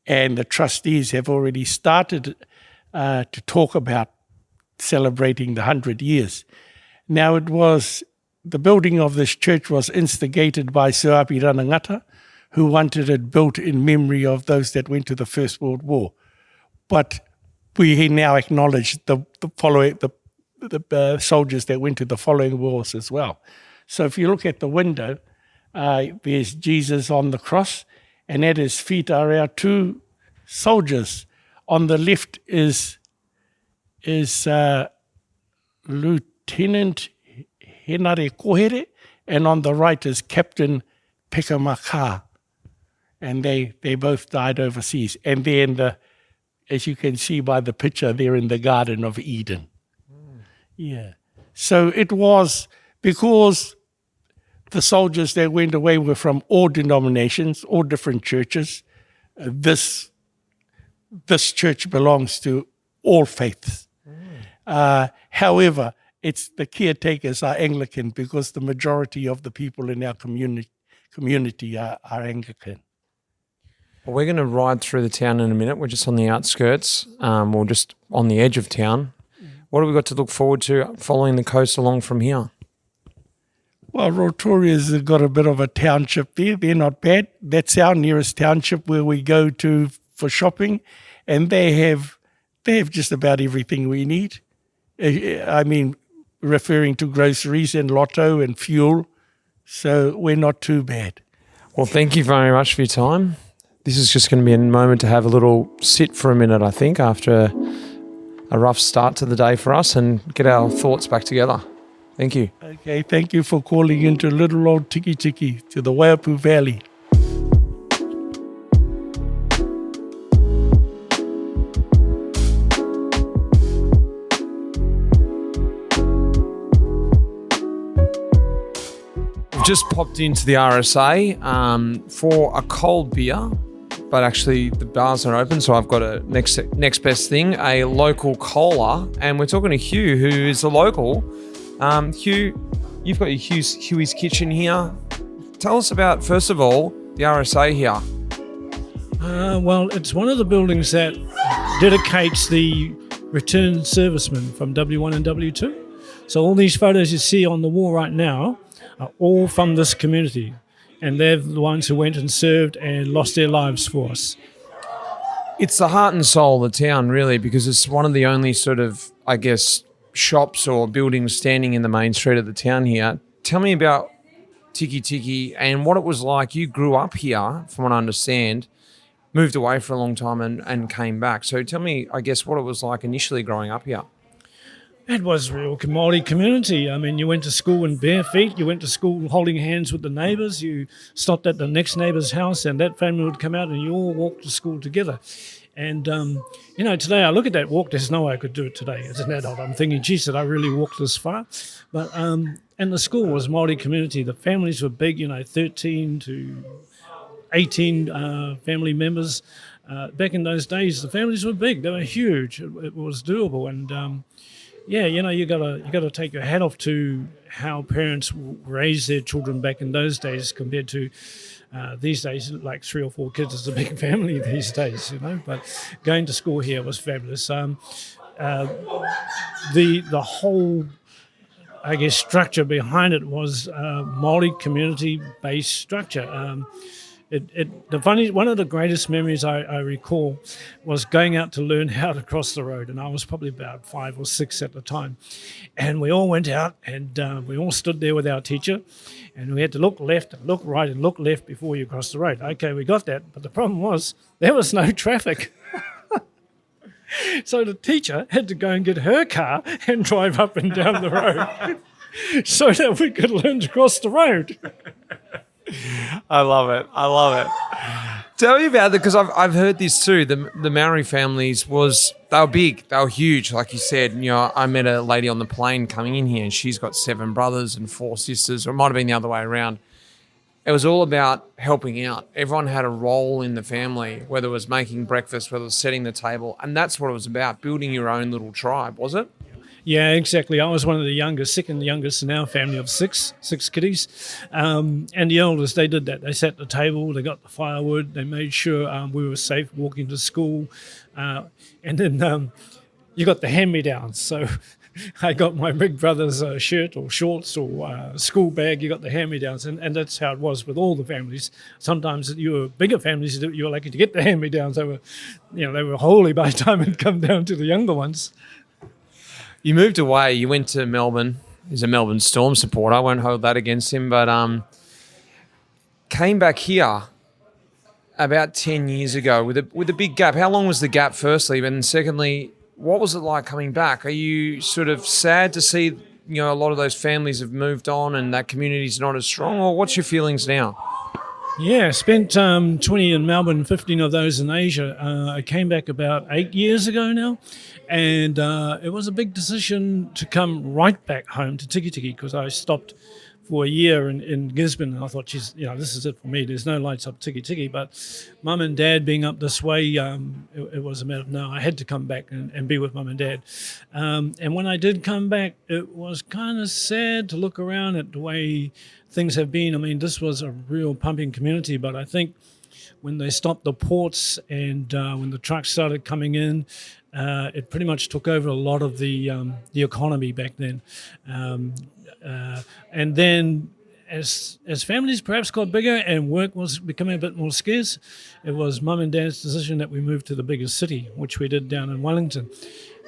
And the trustees have already started to talk about celebrating the 100 years. Now the building of this church was instigated by Sir Api Ranangata, who wanted it built in memory of those that went to the First World War. But we now acknowledge the soldiers that went to the following wars as well. So if you look at the window, there's Jesus on the cross, and at his feet are our 2 soldiers. On the left is Lieutenant Henare Kohere, and on the right is Captain Pekamaka. And they both died overseas. And they're as you can see by the picture, they're in the Garden of Eden. Yeah. So it was because the soldiers that went away were from all denominations, all different churches. This church belongs to all faiths. However, the caretakers are Anglican because the majority of the people in our community are Anglican. Well, we're going to ride through the town in a minute. We're just on the outskirts, or just on the edge of town. What have we got to look forward to following the coast along from here? Well, Rotoria's got a bit of a township there. They're not bad. That's our nearest township where we go to for shopping, and they have just about everything we need. I mean, referring to groceries and lotto and fuel. So we're not too bad. Well, thank you very much for your time. This is just going to be a moment to have a little sit for a minute, I think, after a rough start to the day for us, and get our thoughts back together. Thank you. Okay, thank you for calling into little old Tiki Tiki, to the Waiapu Valley. We've just popped into the RSA for a cold beer, but actually the bars aren't open, so I've got a next best thing, a local cola, and we're talking to Hugh, who is a local. Hugh, you've got your Huey's Kitchen here. Tell us about, first of all, the RSA here. Well, it's one of the buildings that dedicates the returned servicemen from W1 and W2. So all these photos you see on the wall right now are all from this community, and they're the ones who went and served and lost their lives for us. It's the heart and soul of the town, really, because it's one of the only sort of, I guess, shops or buildings standing in the main street of the town here. Tell me about Tiki Tiki and what it was like. You grew up here, from what I understand, moved away for a long time and came back. So tell me, I guess, what it was like initially growing up here. It was real Māori community. I mean, you went to school in bare feet. You went to school holding hands with the neighbours. You stopped at the next neighbour's house and that family would come out and you all walked to school together. And, today I look at that walk, there's no way I could do it today as an adult. I'm thinking, geez, did I really walk this far? But, and the school was Māori community. The families were big, 13 to 18 family members. Back in those days, the families were big. They were huge. It was doable. And, you gotta take your hat off to how parents raised their children back in those days compared to these days. Like 3 or 4 kids is a big family these days, But going to school here was fabulous. The whole, I guess, structure behind it was Māori community-based structure. One of the greatest memories I recall was going out to learn how to cross the road, and I was probably about 5 or 6 at the time. And we all went out, and we all stood there with our teacher, and we had to look left, and look right, and look left before you cross the road. Okay, we got that, but the problem was there was no traffic. So the teacher had to go and get her car and drive up and down the road so that we could learn to cross the road. I love it. Tell me about it, because I've heard this too. The Maori families they were big, they were huge. Like you said, I met a lady on the plane coming in here, and she's got 7 brothers and 4 sisters, or it might have been the other way around. It was all about helping out. Everyone had a role in the family, whether it was making breakfast, whether it was setting the table, and that's what it was about, building your own little tribe, was it? Yeah, exactly. I was one of the youngest, second youngest in our family of six kiddies. And the eldest, they did that. They sat at the table, they got the firewood, they made sure we were safe walking to school. And then you got the hand-me-downs. So I got my big brother's shirt or shorts or school bag. You got the hand-me-downs. And that's how it was with all the families. Sometimes you were bigger families, you were lucky to get the hand-me-downs. They were holy by the time it come down to the younger ones. You moved away. You went to Melbourne. He's a Melbourne Storm supporter. I won't hold that against him. But came back here about 10 years ago with a big gap. How long was the gap, firstly? And secondly, what was it like coming back? Are you sort of sad to see, a lot of those families have moved on and that community's not as strong? Or what's your feelings now? Yeah, spent 20 in Melbourne, 15 of those in Asia. I came back about 8 years ago now, and it was a big decision to come right back home to Tiki Tiki, because I stopped for a year in Gisborne, and I thought, geez, this is it for me. There's no lights up Tiki Tiki, but Mum and Dad being up this way, it was a matter of, no, I had to come back and be with Mum and Dad. And when I did come back, it was kind of sad to look around at the way things have been. I mean, this was a real pumping community, but I think when they stopped the ports and when the trucks started coming in, it pretty much took over a lot of the economy back then. And then as families perhaps got bigger and work was becoming a bit more scarce, it was Mum and Dad's decision that we moved to the biggest city, which we did down in Wellington.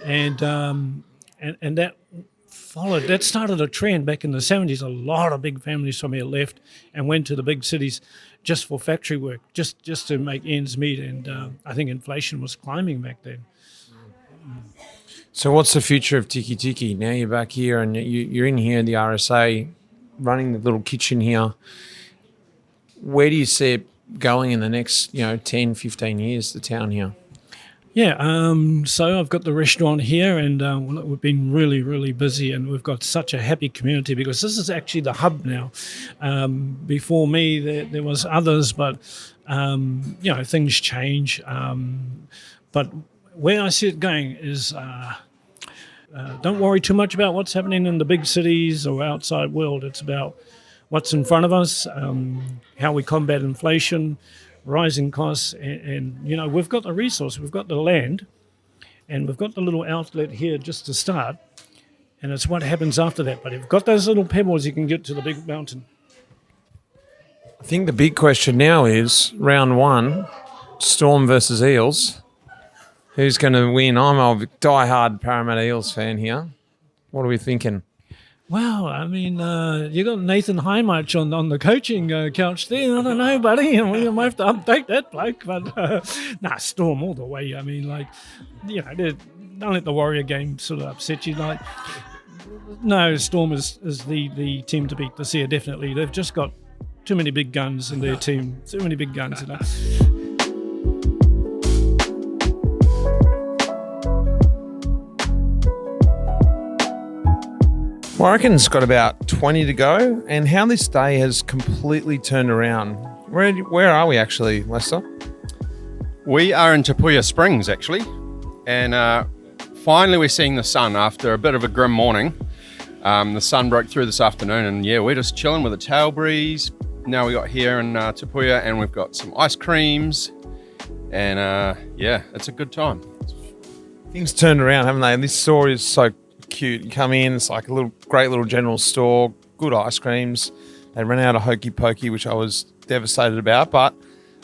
And that that started a trend back in the 70s. A lot of big families from here left and went to the big cities just for factory work, just to make ends meet. And I think inflation was climbing back then. So what's the future of Tiki Tiki? Now you're back here and you're in here in the RSA, running the little kitchen here. Where do you see it going in the next 10, 15 years, the town here? Yeah, so I've got the restaurant here, and we've been really, really busy, and we've got such a happy community because this is actually the hub now. Before me, there was others, but things change. But where I see it going is don't worry too much about what's happening in the big cities or outside world. It's about what's in front of us, how we combat inflation, rising costs, and you know, we've got the resource, we've got the land, and we've got the little outlet here just to start, and it's what happens after that. But if you've got those little pebbles, you can get to the big mountain. I think the big question now is round one, Storm versus Eels. Who's going to win? I'm a die-hard Parramatta Eels fan here. What are we thinking? Well, I mean, you got Nathan Highmarch on the coaching couch there. I don't know, buddy. We might have to update that bloke. But, Storm all the way. I mean, like, you know, don't let the Warrior game sort of upset you. Like, no, Storm is the team to beat this year, definitely. They've just got too many big guns in their team. Too many big guns, you know. Well, I reckon it's got about 20 to go, and how this day has completely turned around. Where are we actually, Lester? We are in Tapuia Springs, actually, and finally we're seeing the sun after a bit of a grim morning. The sun broke through this afternoon, and yeah, we're just chilling with a tail breeze. Now we got here in Tapuia, and we've got some ice creams, and yeah, it's a good time. Things turned around, haven't they? And this store is so cute. You come in, it's like a great little general store, good ice creams. They ran out of hokey pokey, which I was devastated about, but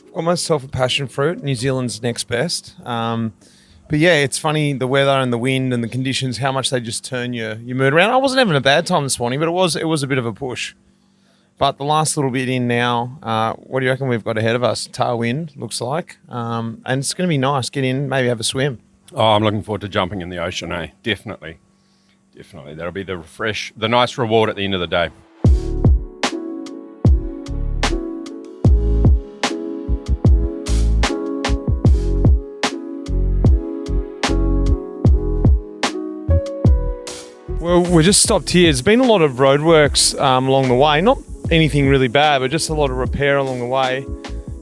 I've got myself a passion fruit. New Zealand's next best. But yeah, it's funny, the weather and the wind and the conditions, how much they just turn your mood around. I wasn't having a bad time this morning, but it was a bit of a push. But the last little bit in now, what do you reckon we've got ahead of us? Tailwind, looks like. And it's going to be nice. Get in, maybe have a swim. Oh, I'm looking forward to jumping in the ocean, eh? Definitely. That'll be the nice reward at the end of the day. Well, we just stopped here. There's been a lot of roadworks along the way. Not anything really bad, but just a lot of repair along the way.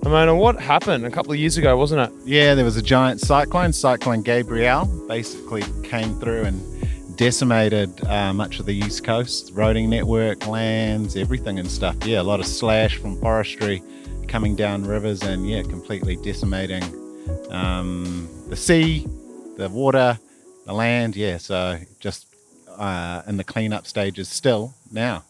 Ramona, what happened a couple of years ago, wasn't it? Yeah, there was a giant Cyclone Gabrielle, basically came through and decimated much of the East Coast, roading network, lands, everything and stuff. Yeah, a lot of slash from forestry coming down rivers and yeah, completely decimating the sea, the water, the land. Yeah, so just in the cleanup stages still now.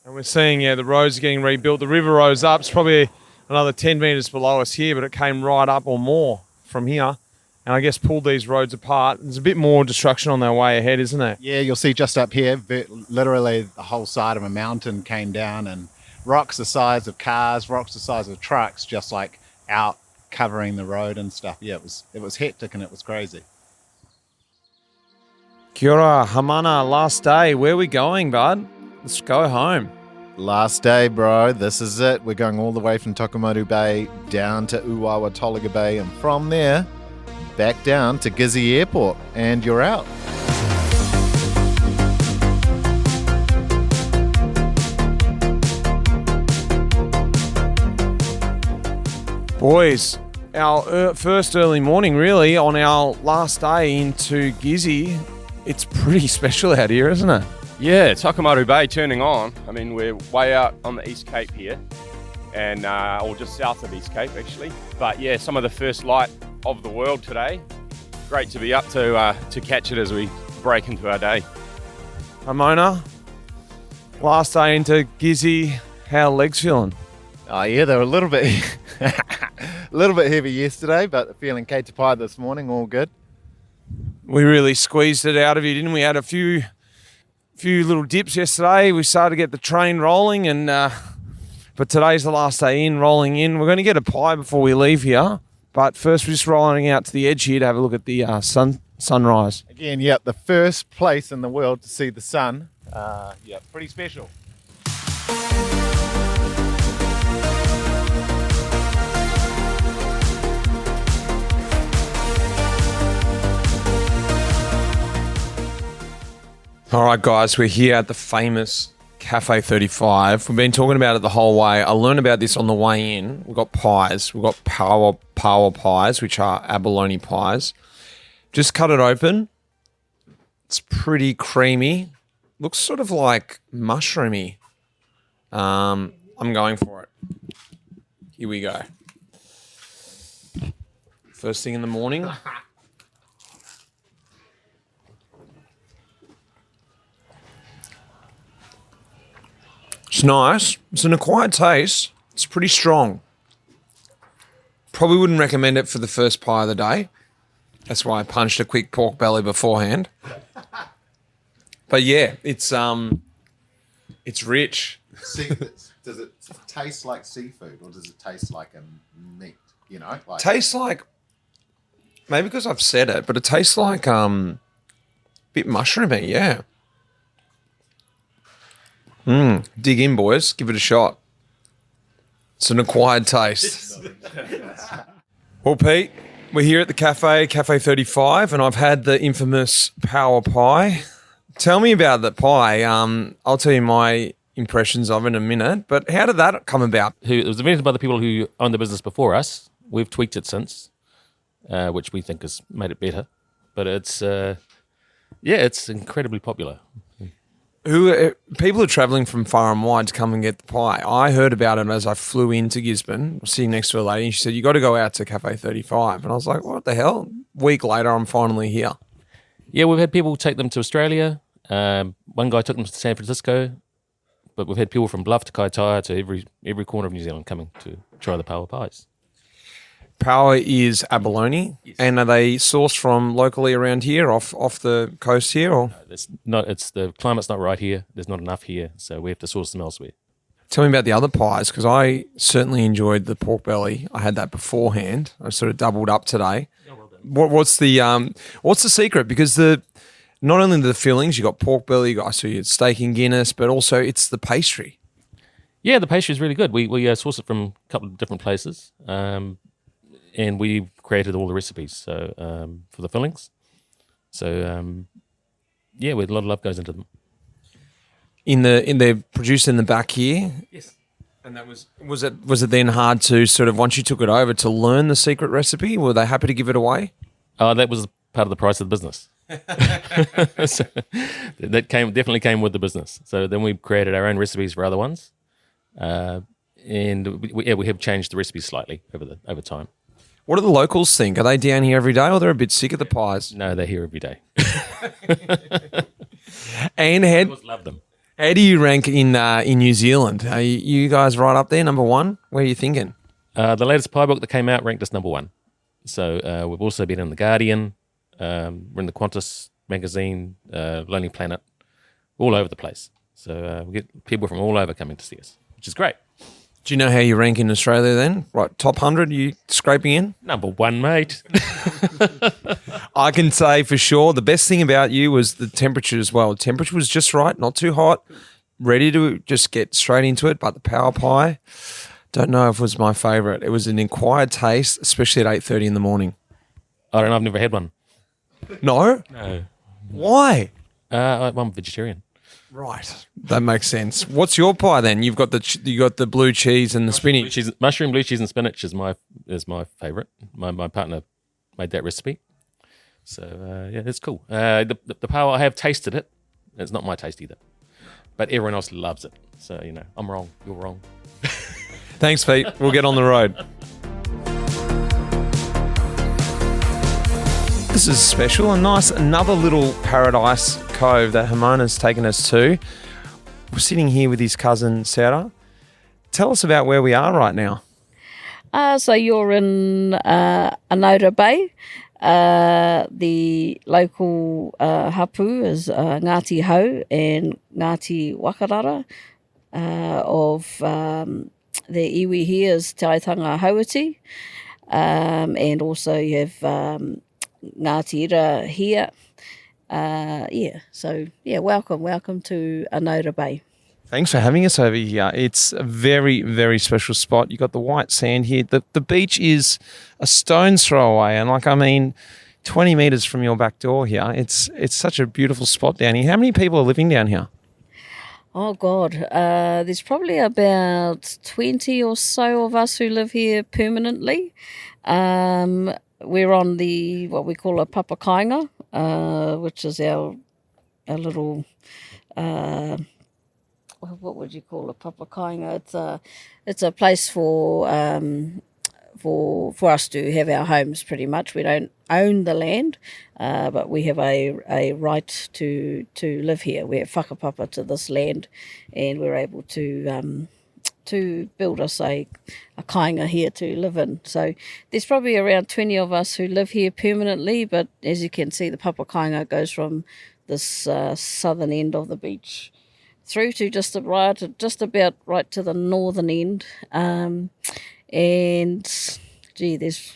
And we're seeing, the roads are getting rebuilt. The river rose up. It's probably another 10 metres below us here, but it came right up or more from here. And I guess pulled these roads apart. There's a bit more destruction on their way ahead, isn't there? Yeah, you'll see just up here, literally the whole side of a mountain came down and rocks the size of cars, rocks the size of trucks, just like out covering the road and stuff. Yeah, it was hectic and it was crazy. Kia ora, Hamana, last day. Where are we going, bud? Let's go home. Last day, bro. This is it. We're going all the way from Tokomotu Bay down to Uawa-Tolaga Bay, and from there, back down to Gizzy Airport, and you're out. Boys, our first early morning, really, on our last day into Gizzy. It's pretty special out here, isn't it? Yeah, Tokomotu Bay turning on. I mean, we're way out on the East Cape here, and or just south of East Cape, actually. But yeah, some of the first light of the world today. Great to be up to catch it as we break into our day. Ramona, last day into Gizzy, how are legs feeling? Oh yeah, they were a little bit heavy yesterday, but feeling kei this morning, all good. We really squeezed it out of you, didn't we? Had a few little dips yesterday. We started to get the train rolling, and but today's the last day in, rolling in. We're going to get a pie before we leave here. But first, we're just rolling out to the edge here to have a look at the sunrise. Again, yep, the first place in the world to see the sun. Yeah, pretty special. All right, guys, we're here at the famous Café 35. We've been talking about it the whole way. I learned about this on the way in. We've got pies. We've got power pies, which are abalone pies. Just cut it open. It's pretty creamy. Looks sort of like mushroomy. I'm going for it. Here we go. first thing in the morning. It's nice. It's an acquired taste. It's pretty strong. Probably wouldn't recommend it for the first pie of the day. That's why I punched a quick pork belly beforehand. But yeah, it's rich. Does it taste like seafood or does it taste like a meat? You know, like Tastes like, maybe because I've said it, but it tastes like a bit mushroomy. Yeah. Dig in, boys. Give it a shot. It's an acquired taste. Well, Pete, we're here at the Café 35, and I've had the infamous power pie. Tell me about that pie. I'll tell you my impressions of it in a minute, but how did that come about? It was invented by the people who owned the business before us. We've tweaked it since, which we think has made it better. But it's incredibly popular. People are travelling from far and wide to come and get the pie. I heard about it as I flew into Gisborne, sitting next to a lady, and she said, "You got to go out to Café 35." And I was like, "What the hell?" Week later, I'm finally here. Yeah, we've had people take them to Australia. One guy took them to San Francisco, but we've had people from Bluff to Kaitaia to every corner of New Zealand coming to try the power pies. Power is abalone, yes. And are they sourced from locally around here, off the coast here, or? No, it's the climate's not right here. There's not enough here, so we have to source them elsewhere. Tell me about the other pies, because I certainly enjoyed the pork belly. I had that beforehand. I sort of doubled up today. Oh, well done. What's the secret? Because not only the fillings, you got pork belly, I saw you had steak and Guinness, but also it's the pastry. Yeah, the pastry is really good. We source it from a couple of different places. And we created all the recipes for the fillings. So, with a lot of love goes into them. They're produced in the back here? Yes. And that was it then hard to sort of, once you took it over, to learn the secret recipe? Were they happy to give it away? That was part of the price of the business. So that definitely came with the business. So then we created our own recipes for other ones. And we have changed the recipes slightly over time. What do the locals think? Are they down here every day, or they're a bit sick of the pies? No, they're here every day. And love them. How do you rank in New Zealand? Are you guys right up there, number one? Where are you thinking? The latest pie book that came out ranked us number one. So we've also been in The Guardian. We're in the Qantas magazine, Lonely Planet, all over the place. So we get people from all over coming to see us, which is great. Do you know how you rank in Australia then? Right, top 100, you scraping in? Number one, mate. I can say for sure the best thing about you was the temperature as well. The temperature was just right, not too hot, ready to just get straight into it. But the power pie, don't know if it was my favourite. It was an acquired taste, especially at 8:30 in the morning. I don't know, I've never had one. No? No. Why? I'm vegetarian. Right, that makes sense. What's your pie then? You've got the blue cheese and the spinach. Mushroom, blue cheese, and spinach is my favourite. My partner made that recipe, so it's cool. The power, I have tasted it. It's not my taste either, but everyone else loves it. So I'm wrong. You're wrong. Thanks, Pete. We'll get on the road. This is special and nice. Another little paradise cove that Himona's taken us to. We're sitting here with his cousin, Sarah. Tell us about where we are right now. So you're in Anaura Bay. The local hapu is Ngāti Hau and Ngāti Wakarara. Of the iwi here is Te Aitanga Hauiti. And also you have Ngāti Ira here. Welcome to Anaura Bay. Thanks for having us over here. It's a very, very special spot. You got the white sand here. The beach is a stone's throw away, and 20 metres from your back door here. It's such a beautiful spot down here. How many people are living down here? Oh God, there's probably about 20 or so of us who live here permanently. We're on what we call a papakainga, which is our little, what would you call a papakainga? It's a place for for us to have our homes. Pretty much, we don't own the land, but we have a right to live here. We're whakapapa to this land, and we're able to build us a kāinga here to live in. So there's probably around 20 of us who live here permanently, but as you can see, the papa kāinga goes from this southern end of the beach through to just about right to the northern end. And gee, there's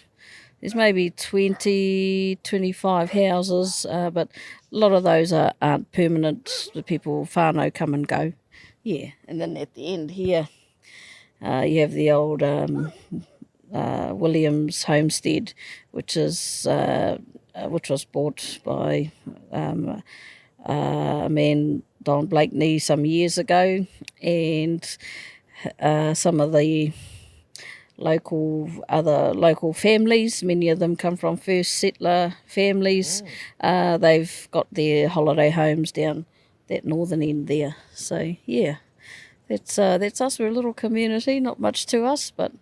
maybe 20, 25 houses, but a lot of those aren't permanent. The people, whānau, come and go. Yeah, and then at the end here, you have the old Williams homestead, which was bought by a man, Don Blakeney, some years ago, and some of the local families, many of them come from first settler families. They've got their holiday homes down that northern end there. So yeah. That's us. We're a little community, not much to us, but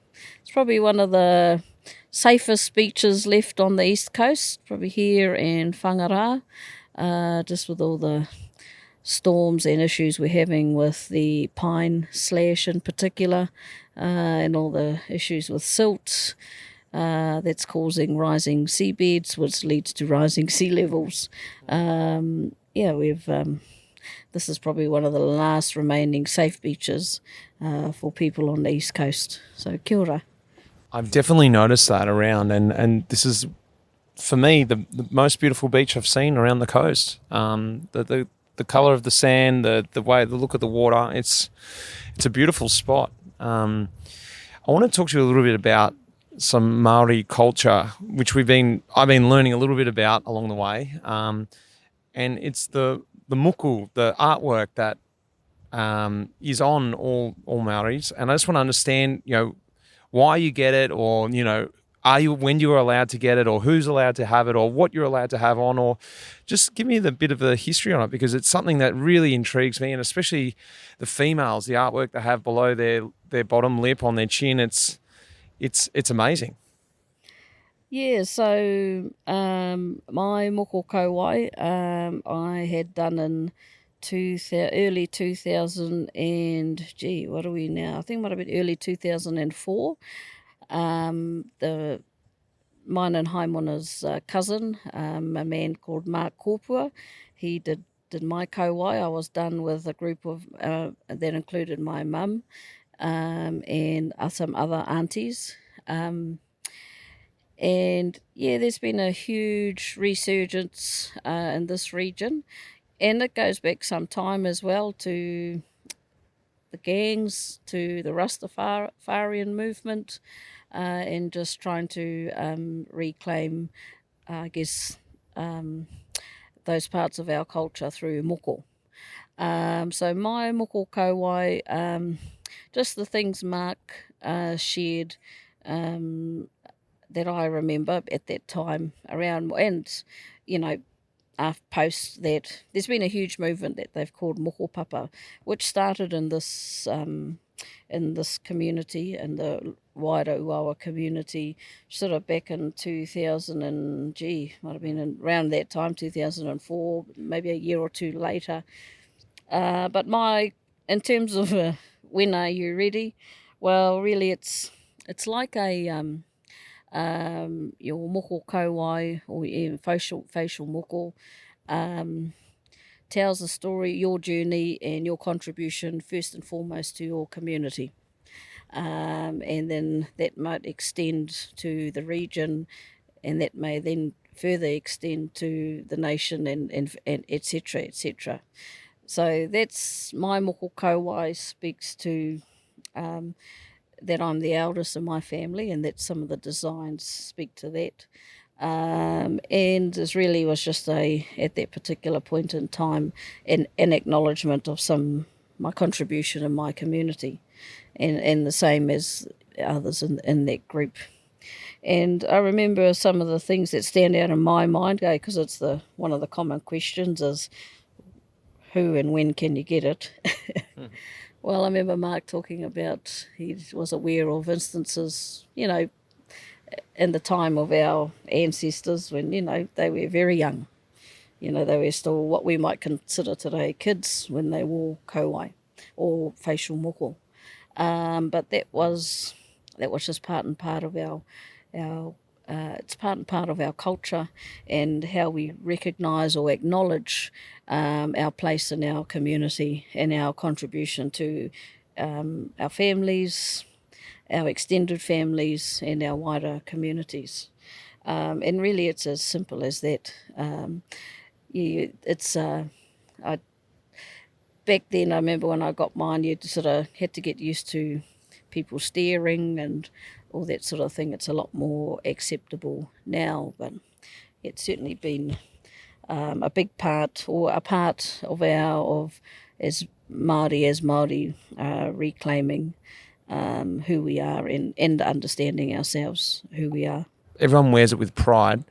it's probably one of the safest beaches left on the east coast, probably here in Whangarā, just with all the storms and issues we're having with the pine slash in particular, and all the issues with silt that's causing rising seabeds, which leads to rising sea levels. This is probably one of the last remaining safe beaches for people on the east coast. So kia ora. I've definitely noticed that around, and this is, for me, the most beautiful beach I've seen around the coast. The colour of the sand, the look of the water, it's a beautiful spot. I want to talk to you a little bit about some Māori culture, which I've been learning a little bit about along the way, and it's the Moko, the artwork that is on all Māoris, and I just want to understand, why you get it, or when you're allowed to get it, or who's allowed to have it, or what you're allowed to have on, or just give me the bit of the history on it, because it's something that really intrigues me, and especially the females, the artwork they have below their bottom lip on their chin. It's amazing. Yeah, so my moko Kauae I had done in early 2000 and, what are we now? I think it might have been early 2004. Mine and Haimona's cousin, a man called Mark Korpua, he did my Kauae. I was done with a group of, that included my mum and some other aunties. And yeah, there's been a huge resurgence in this region, and it goes back some time as well to the gangs, to the Rastafarian movement, and just trying to reclaim, those parts of our culture through moko. So my moko Kauae, just the things Mark shared, that I remember at that time around, and post that, there's been a huge movement that they've called Moko Papa, which started in this community, in the wider Uawa community, sort of back in 2000 and might have been around that time, 2004, maybe a year or two later. But in terms of when are you ready? Well, really, it's like a your moko Kauae, or even facial moko, tells a story, your journey and your contribution first and foremost to your community. And then that might extend to the region, and that may then further extend to the nation, and et cetera, et cetera. So that's my moko Kauae, speaks to that I'm the eldest in my family, and that some of the designs speak to that. And it really was just at that particular point in time, an acknowledgement of my contribution in my community, and the same as others in that group. And I remember some of the things that stand out in my mind, because it's one of the common questions is, who and when can you get it? Well, I remember Mark talking about, he was aware of instances, in the time of our ancestors when, they were very young. They were still what we might consider today kids when they wore kauae or facial moko. But that was just part and part of our it's part and part of our culture and how we recognise or acknowledge our place in our community and our contribution to our families, our extended families and our wider communities. And really it's as simple as that. Back then I remember when I got mine, you sort of had to get used to people staring and all that sort of thing. It's a lot more acceptable now, but it's certainly been a big part or a part of as Māori reclaiming who we are and understanding ourselves, who we are. Everyone wears it with pride.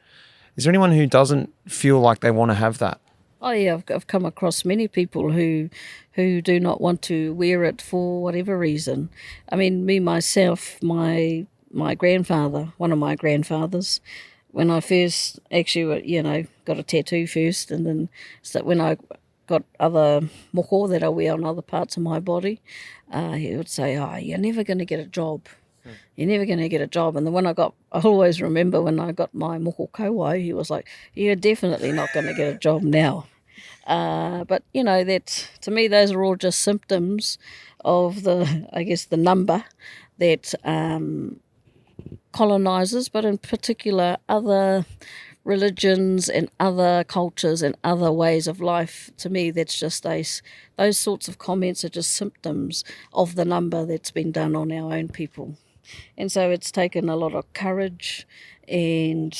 Is there anyone who doesn't feel like they want to have that? Oh yeah, I've come across many people who do not want to wear it for whatever reason. I mean, me myself, my grandfather, one of my grandfathers, when I first actually, got a tattoo first, and then when I got other moko that I wear on other parts of my body, he would say, "Oh, you're never going to get a job. You're never going to get a job." And then I always remember when I got my moko kauae, he was like, "You're definitely not going to get a job now." But that to me, those are all just symptoms of the number that colonizers, but in particular other religions and other cultures and other ways of life. To me, that's just those sorts of comments are just symptoms of the number that's been done on our own people. And so it's taken a lot of courage and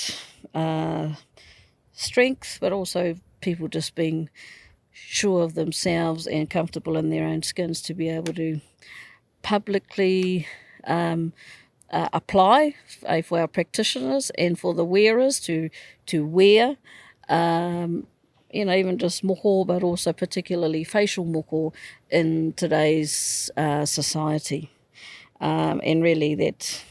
strength, but also people just being sure of themselves and comfortable in their own skins to be able to publicly apply for our practitioners and for the wearers to wear, even just moko, but also particularly facial moko in today's society. And really that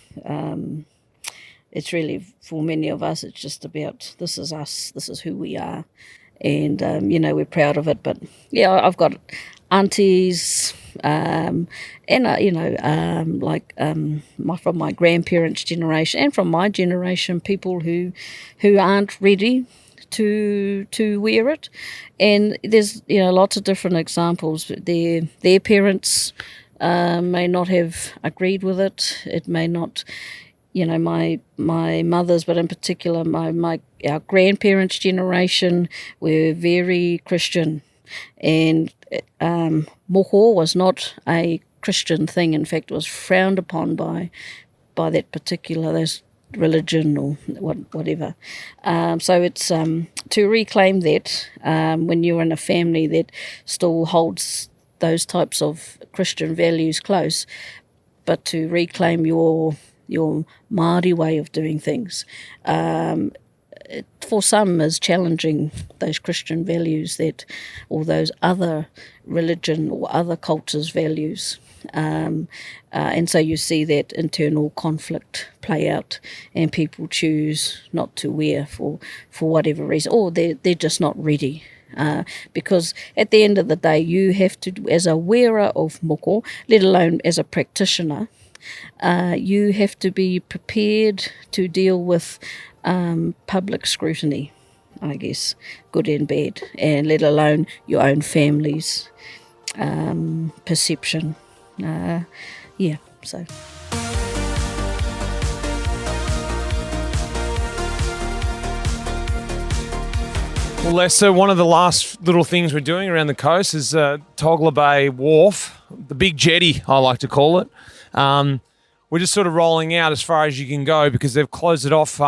it's really, for many of us, it's just about, this is us, this is who we are. And, we're proud of it. But, yeah, I've got aunties and, from my grandparents' generation and from my generation, people who aren't ready to wear it. And there's, lots of different examples. Their parents may not have agreed with it. It may not, my mother's, but in particular our grandparents' generation were very Christian, and moko was not a Christian thing. In fact, it was frowned upon by that particular religion or whatever. So it's to reclaim that when you're in a family that still holds those types of Christian values close, but to reclaim your Māori way of doing things. For some is challenging those Christian values or those other religion or other cultures' values. And so you see that internal conflict play out and people choose not to wear for whatever reason, or they're just not ready. Because at the end of the day, you have to, as a wearer of moko, let alone as a practitioner, you have to be prepared to deal with public scrutiny, I guess, good and bad, and let alone your own family's perception. So. Well, Lester, one of the last little things we're doing around the coast is Togla Bay Wharf, the big jetty, I like to call it. We're just sort of rolling out as far as you can go because they've closed it off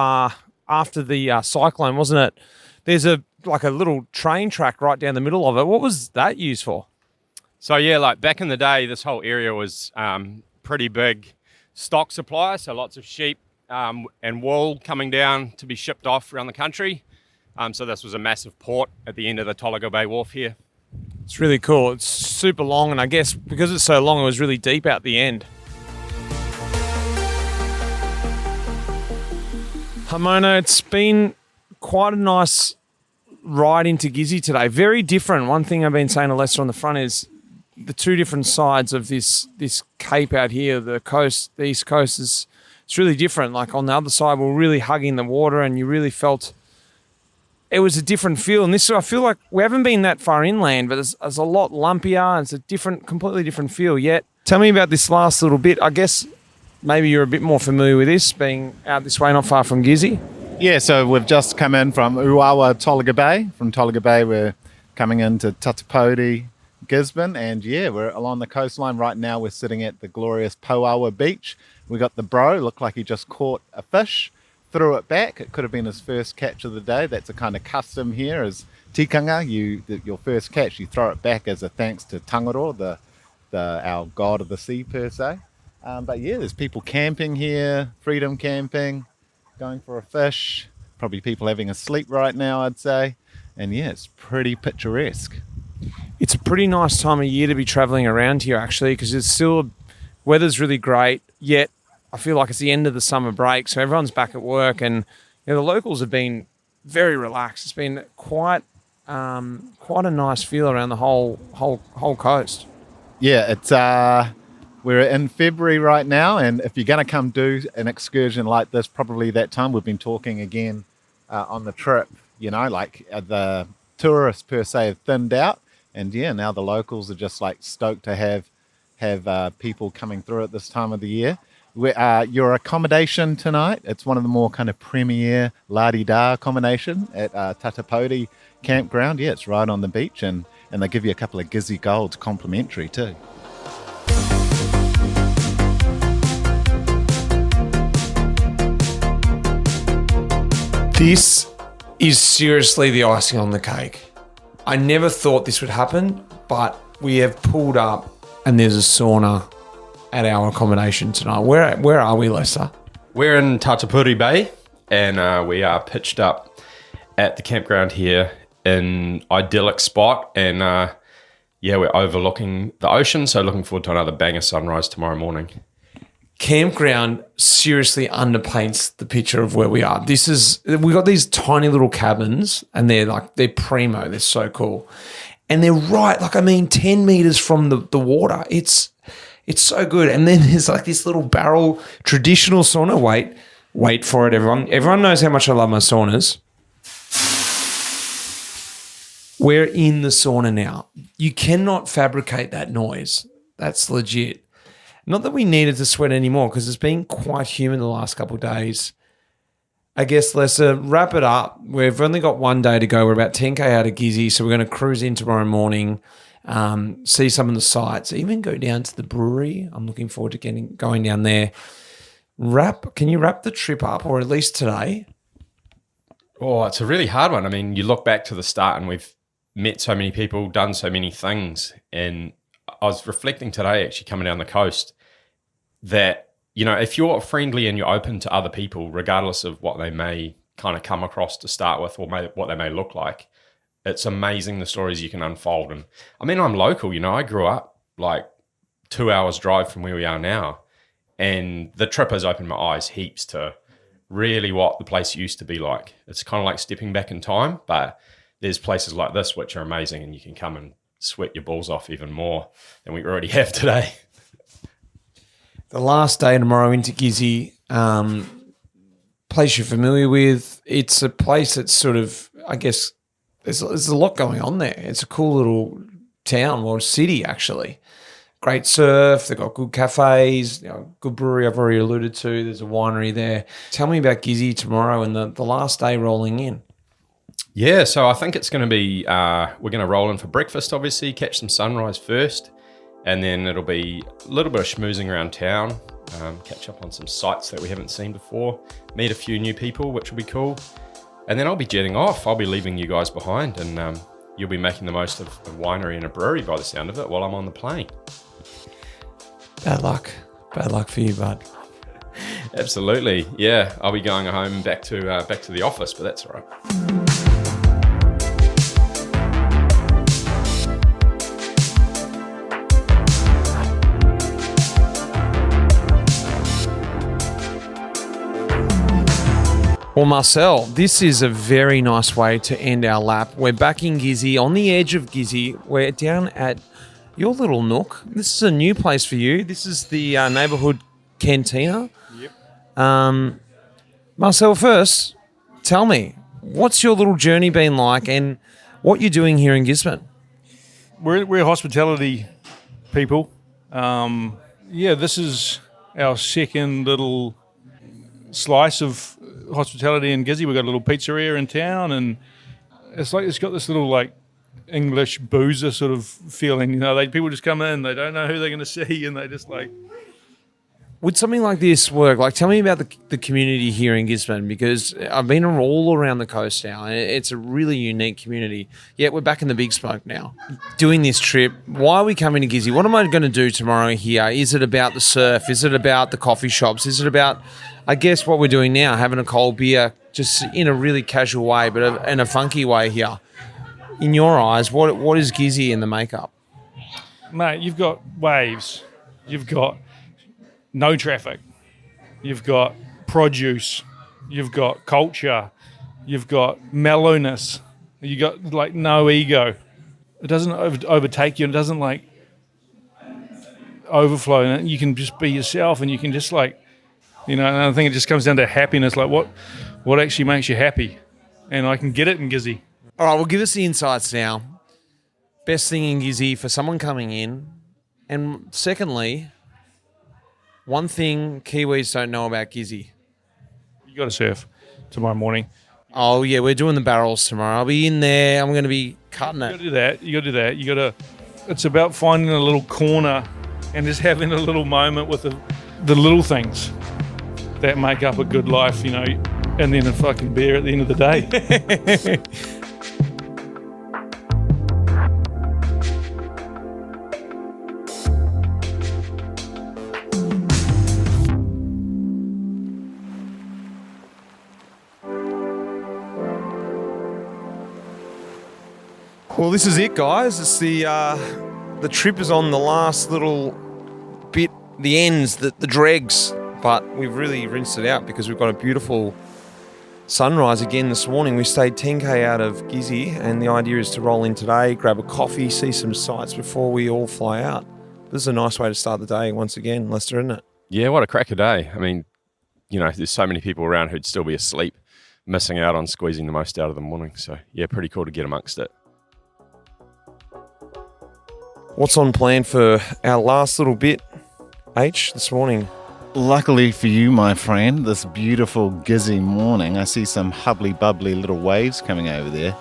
after the cyclone, wasn't it? There's a little train track right down the middle of it. What was that used for? So yeah, back in the day, this whole area was pretty big stock supply. So lots of sheep and wool coming down to be shipped off around the country. So this was a massive port at the end of the Togla Bay Wharf here. It's really cool. It's super long, and I guess because it's so long, it was really deep out the end. Yeah, so Hamona, it's been quite a nice ride into Gizzy today. Very different. One thing I've been saying to Lester on the front is the two different sides of this cape out here, the coast, the east coast, it's really different. Like on the other side, we're really hugging the water and you really felt it was a different feel. And this, I feel like we haven't been that far inland, but it's a lot lumpier. It's a completely different feel yet. Tell me about this last little bit. I guess maybe you're a bit more familiar with this, being out this way, not far from Gizzy. Yeah, so we've just come in from Uawa, Taika Bay. From Taika Bay, we're coming into Tatapoti, Gisborne, and yeah, we're along the coastline. Right now, we're sitting at the glorious Pauawa beach. We got the bro, looked like he just caught a fish, threw it back. It could have been his first catch of the day. That's a kind of custom here as tikanga. Your first catch, you throw it back as a thanks to Tangaro, our god of the sea per se. But yeah, there's people camping here, freedom camping, going for a fish, probably people having a sleep right now, I'd say. And yeah, it's pretty picturesque. It's a pretty nice time of year to be travelling around here, actually, because it's still, weather's really great, yet I feel like it's the end of the summer break, so everyone's back at work, and the locals have been very relaxed. It's been quite a nice feel around the whole coast. Yeah, it's we're in February right now, and if you're going to come do an excursion like this, probably that time. We've been talking again on the trip, like the tourists per se have thinned out, and yeah, now the locals are just like stoked to have people coming through at this time of the year. Your accommodation tonight, it's one of the more kind of premier la-di-da accommodation at Tatapoti campground. Yeah, it's right on the beach, and they give you a couple of Gizzy Golds complimentary too. This is seriously the icing on the cake. I never thought this would happen, but we have pulled up and there's a sauna at our accommodation tonight. Where are we, Lester? We're in Tatapoti Bay, and we are pitched up at the campground here in idyllic spot, and we're overlooking the ocean, so looking forward to another banger sunrise tomorrow morning. Campground seriously underpaints the picture of where we are. We got these tiny little cabins, and they're primo. They're so cool, and they're right, 10 meters from the water. It's so good. And then there's this little barrel traditional sauna. Wait for it, everyone. Everyone knows how much I love my saunas. We're in the sauna now. You cannot fabricate that noise. That's legit. Not that we needed to sweat anymore, because it's been quite humid the last couple of days. I guess let's wrap it up. We've only got one day to go. We're about 10K out of Gizzy, so we're going to cruise in tomorrow morning, see some of the sights, even go down to the brewery. I'm looking forward to going down there. Can you wrap the trip up, or at least today? Oh, it's a really hard one. I mean, you look back to the start and we've met so many people, done so many things, and I was reflecting today, actually coming down the coast, that, if you're friendly and you're open to other people, regardless of what they may kind of come across to start with or what they may look like, it's amazing the stories you can unfold. And I mean, I'm local, I grew up 2 hours drive from where we are now, and the trip has opened my eyes heaps to really what the place used to be like. It's kind of like stepping back in time, but there's places like this which are amazing, and you can come and sweat your balls off even more than we already have today. The last day tomorrow into Gizzy, place you're familiar with. It's a place that's sort of, I guess, there's a lot going on there. It's a cool little town, or city actually. Great surf. They've got good cafes, good brewery I've already alluded to. There's a winery there. Tell me about Gizzy tomorrow and the last day rolling in. Yeah, so I think it's going to be, we're going to roll in for breakfast, obviously, catch some sunrise first, and then it'll be a little bit of schmoozing around town, catch up on some sites that we haven't seen before, meet a few new people, which will be cool, and then I'll be jetting off. I'll be leaving you guys behind, and you'll be making the most of a winery and a brewery by the sound of it while I'm on the plane. Bad luck for you, bud. Absolutely, yeah. I'll be going home back to the office, but that's all right. Well, Marcel, this is a very nice way to end our lap. We're back in Gizzy, on the edge of Gizzy. We're down at your little nook. This is a new place for you. This is the neighbourhood cantina. Yep. Marcel, first, tell me, what's your little journey been like and what you're doing here in Gisborne? We're hospitality people. This is our second little slice of hospitality in Gizzy. We've got a little pizzeria in town, and it's got this little like English boozer sort of feeling. You know, people just come in, they don't know who they're going to see, and they just like. Would something like this work? Like, tell me about the community here in Gisborne, because I've been all around the coast now, and it's a really unique community. Yet we're back in the big smoke now, doing this trip. Why are we coming to Gizzy? What am I going to do tomorrow here? Is it about the surf? Is it about the coffee shops? Is it about, I guess, what we're doing now, having a cold beer, just in a really casual way, but in a funky way here? In your eyes, what is Gizzy in the makeup? Mate, you've got waves. You've got no traffic. You've got produce. You've got culture. You've got mellowness. You got like no ego. It doesn't overtake you. It doesn't like overflow. And you can just be yourself, and you can just like, you know. And I think it just comes down to happiness. Like what actually makes you happy, and I can get it in Gizzy. All right, well, give us the insights now. Best thing in Gizzy for someone coming in, and secondly, one thing Kiwis don't know about Gizzy. You got to surf tomorrow morning. Oh, yeah, we're doing the barrels tomorrow. I'll be in there. I'm going to be cutting it. You got to do that. It's about finding a little corner and just having a little moment with the little things that make up a good life, you know, and then a fucking beer at the end of the day. Well, this is it, guys. It's the trip is on the last little bit, the ends, the dregs, but we've really rinsed it out because we've got a beautiful sunrise again this morning. We stayed 10k out of Gizzy, and the idea is to roll in today, grab a coffee, see some sights before we all fly out. This is a nice way to start the day once again, Lester, isn't it? Yeah, what a cracker day. I mean, you know, there's so many people around who'd still be asleep, missing out on squeezing the most out of the morning. So, yeah, pretty cool to get amongst it. What's on plan for our last little bit, H, this morning? Luckily for you, my friend, this beautiful Gizzy morning, I see some hubbly-bubbly little waves coming over there.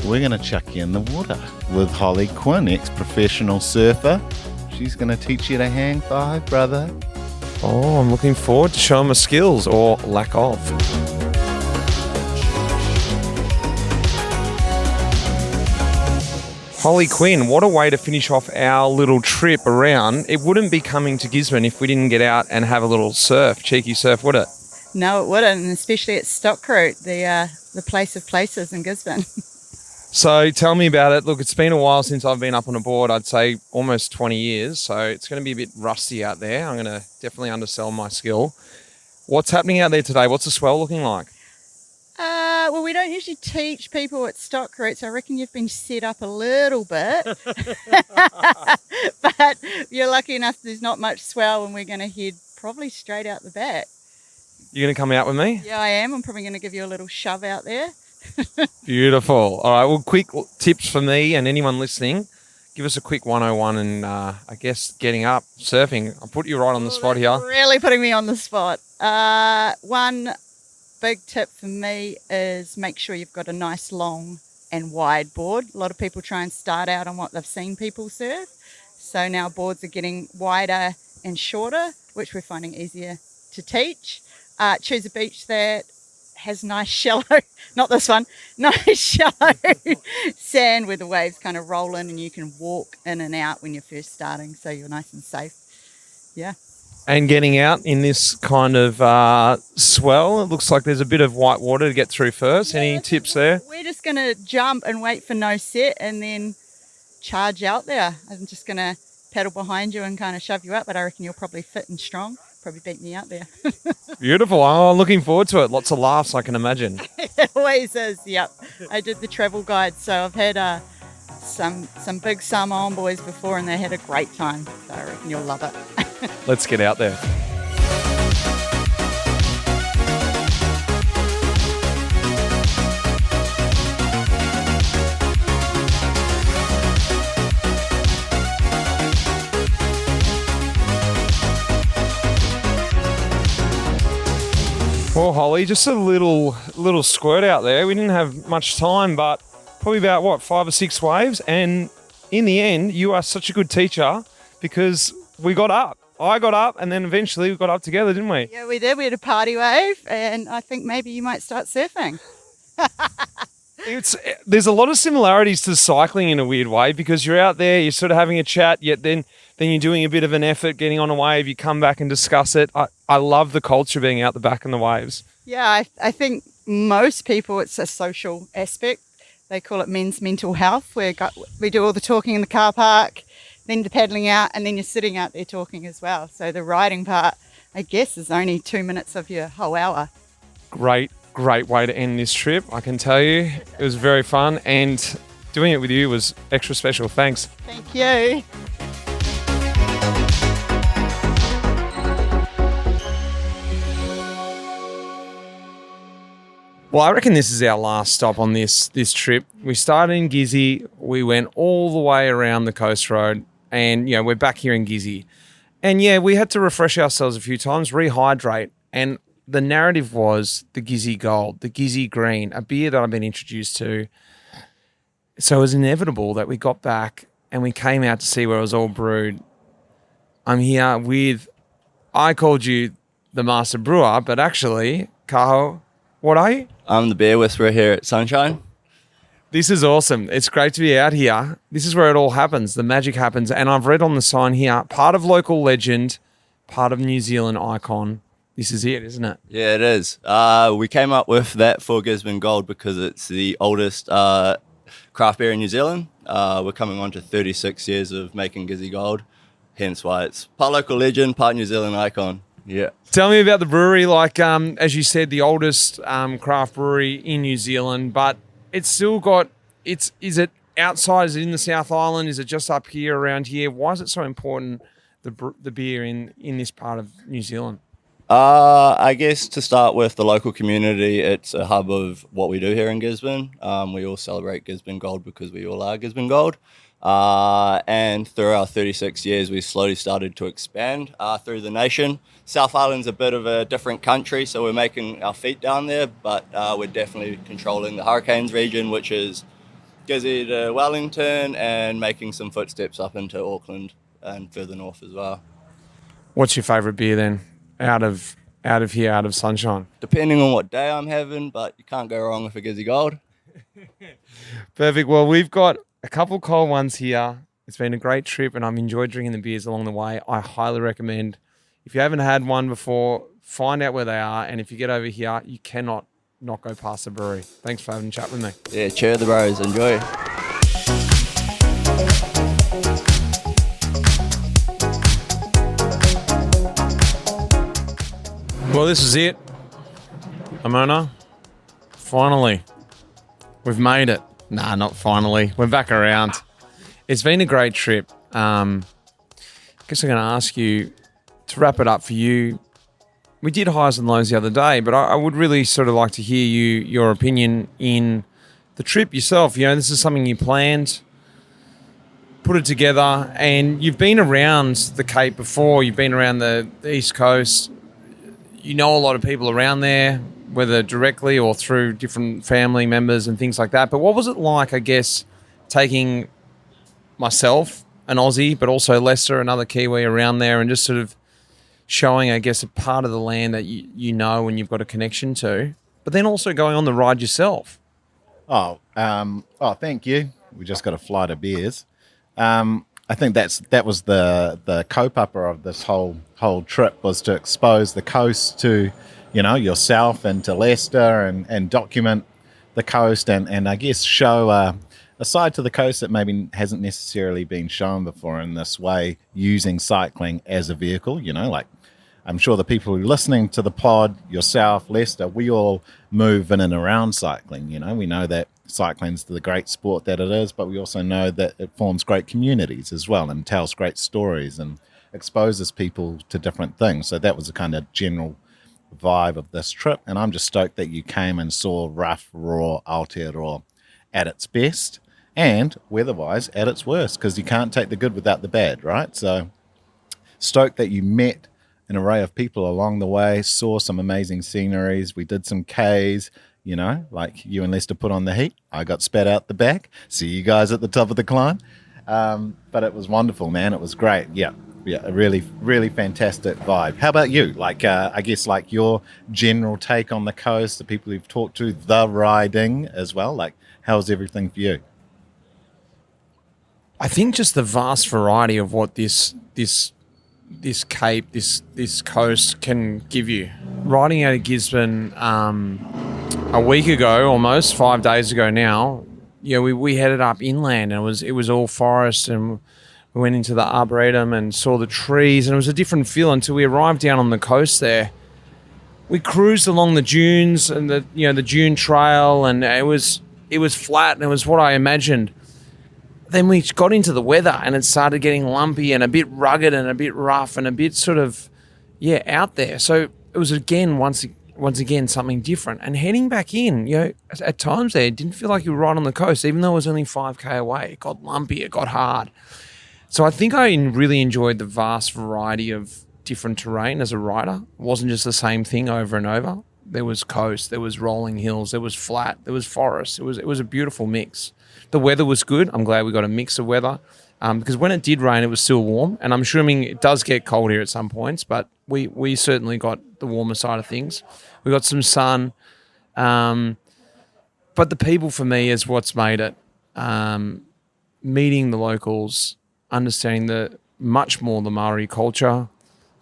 We're going to chuck you in the water with Holly Quinn, ex-professional surfer. She's going to teach you to hang five, brother. Oh, I'm looking forward to showing my skills, or lack of. Holly Quinn, what a way to finish off our little trip around. It wouldn't be coming to Gisborne if we didn't get out and have a little surf, cheeky surf, would it? No, it wouldn't, and especially at Stockroot, the place of places in Gisborne. So tell me about it. Look, it's been a while since I've been up on a board. I'd say almost 20 years, so it's going to be a bit rusty out there. I'm going to definitely undersell my skill. What's happening out there today? What's the swell looking like? Well, we don't usually teach people at Stockroot, so I reckon you've been set up a little bit. But you're lucky enough there's not much swell, and we're going to head probably straight out the back. You're going to come out with me? Yeah, I am. I'm probably going to give you a little shove out there. Beautiful. All right, well, quick tips for me and anyone listening. Give us a quick 101 and I guess getting up, surfing. I'll put you right on the spot here. Really putting me on the spot. One big tip for me is make sure you've got a nice long and wide board. A lot of people try and start out on what they've seen people surf. So now boards are getting wider and shorter, which we're finding easier to teach. Choose a beach that has nice shallow, not this one, nice shallow sand where the waves kind of roll in and you can walk in and out when you're first starting, so you're nice and safe. Yeah. And getting out in this kind of swell, it looks like there's a bit of white water to get through first. Yeah, any tips there? We're just going to jump and wait for no set and then charge out there. I'm just going to paddle behind you and kind of shove you up, but I reckon you're probably fit and strong. probably beat me out there. Beautiful. Oh, looking forward to it. Lots of laughs, I can imagine. It always is, yep. I did the travel guide, so I've had some big Samoan boys before, and they had a great time. So I reckon you'll love it. Let's get out there. Well, Holly, just a little squirt out there. We didn't have much time, but probably about, 5 or 6 waves. And in the end, you are such a good teacher because we got up. I got up, and then eventually we got up together, didn't we? Yeah, we did. We had a party wave, and I think maybe you might start surfing. There's a lot of similarities to cycling in a weird way because you're out there, you're sort of having a chat, yet then you're doing a bit of an effort getting on a wave, you come back and discuss it. I love the culture being out the back in the waves. Yeah, I think most people, it's a social aspect. They call it men's mental health. We do all the talking in the car park, then the paddling out, and then you're sitting out there talking as well. So the riding part, I guess, is only 2 minutes of your whole hour. Great way to end this trip, I can tell you. It was very fun, and doing it with you was extra special. Thanks. Thank you. Well, I reckon this is our last stop on this trip. We started in Gizzy, we went all the way around the coast road, and we're back here in Gizzy. And we had to refresh ourselves a few times, rehydrate, and the narrative was the Gizzy Gold, the Gizzy Green, a beer that I've been introduced to. So it was inevitable that we got back and we came out to see where it was all brewed. I'm here with, I called you the master brewer, but actually, Kaho, what are you? I'm the beer whisperer here at Sunshine. This is awesome. It's great to be out here. This is where it all happens. The magic happens. And I've read on the sign here, part of local legend, part of New Zealand icon. This is it, isn't it? Yeah, it is. We came up with that for Gisborne Gold because it's the oldest craft beer in New Zealand. We're coming on to 36 years of making Gizzy Gold, hence why it's part local legend, part New Zealand icon. Yeah. Tell me about the brewery. Like, as you said, the oldest craft brewery in New Zealand, but it's still got, is it outside? Is it in the South Island? Is it just up here, around here? Why is it so important, the beer in this part of New Zealand? I guess to start with the local community, it's a hub of what we do here in Gisborne. We all celebrate Gisborne Gold because we all are Gisborne Gold. And through our 36 years, we slowly started to expand through the nation. South Island's a bit of a different country, so we're making our feet down there, but we're definitely controlling the Hurricanes region, which is Gizzy to Wellington, and making some footsteps up into Auckland and further north as well. What's your favourite beer then? Out of here, out of Sunshine? Depending on what day I'm having, but you can't go wrong with a Gizzy Gold. Perfect. Well, we've got a couple cold ones here. It's been a great trip, and I've enjoyed drinking the beers along the way. I highly recommend. If you haven't had one before, find out where they are, and if you get over here, you cannot not go past the brewery. Thanks for having a chat with me. Yeah, cheer the bros. Enjoy. Well, this is it. Amona, finally, we've made it. Nah, not finally. We're back around. It's been a great trip. I guess I'm going to ask you to wrap it up for you. We did highs and lows the other day, but I would really sort of like to hear your opinion in the trip yourself. This is something you planned, put it together, and you've been around the Cape before. You've been around the East Coast. You know a lot of people around there, whether directly or through different family members and things like that. But what was it like, I guess, taking myself, an Aussie, but also Lester, another Kiwi around there, and just sort of showing, I guess, a part of the land that you know and you've got a connection to, but then also going on the ride yourself? Thank you. We just got a flight of beers. I think that was the kaupapa of this whole trip, was to expose the coast to, yourself and to Lester, and document the coast, and I guess show a side to the coast that maybe hasn't necessarily been shown before in this way, using cycling as a vehicle. I'm sure the people who are listening to the pod, yourself, Lester, we all move in and around cycling. You know, we know that cycling's the great sport that it is, but we also know that it forms great communities as well and tells great stories and exposes people to different things. So that was the kind of general vibe of this trip. And I'm just stoked that you came and saw rough, raw Aotearoa at its best and weather-wise at its worst, because you can't take the good without the bad, right? So stoked that you met an array of people along the way, saw some amazing sceneries. We did some Ks, you know, like you and Lester put on the heat. I got spat out the back. See you guys at the top of the climb. But it was wonderful, man. It was great. Yeah, a really, really fantastic vibe. How about you? Like, I guess like your general take on the coast, the people you've talked to, the riding as well. Like, how's everything for you? I think just the vast variety of what this cape, this coast can give you. Riding out of Gisborne a week ago, almost 5 days ago now, yeah, we headed up inland and it was all forest, and we went into the arboretum and saw the trees, and it was a different feel until we arrived down on the coast there. We cruised along the dunes and the dune trail, and it was flat and it was what I imagined. Then we got into the weather and it started getting lumpy and a bit rugged and a bit rough and a bit sort of, out there. So it was again, once again, something different. And heading back in, at times there, it didn't feel like you were right on the coast, even though it was only 5K away. It got lumpy, it got hard. So I think I really enjoyed the vast variety of different terrain as a rider. It wasn't just the same thing over and over. There was coast, there was rolling hills, there was flat, there was forest. It was a beautiful mix. The weather was good. I'm glad we got a mix of weather because when it did rain, it was still warm. And I'm assuming it does get cold here at some points, but we certainly got the warmer side of things. We got some sun. But the people for me is what's made it. Meeting the locals, understanding much more the Māori culture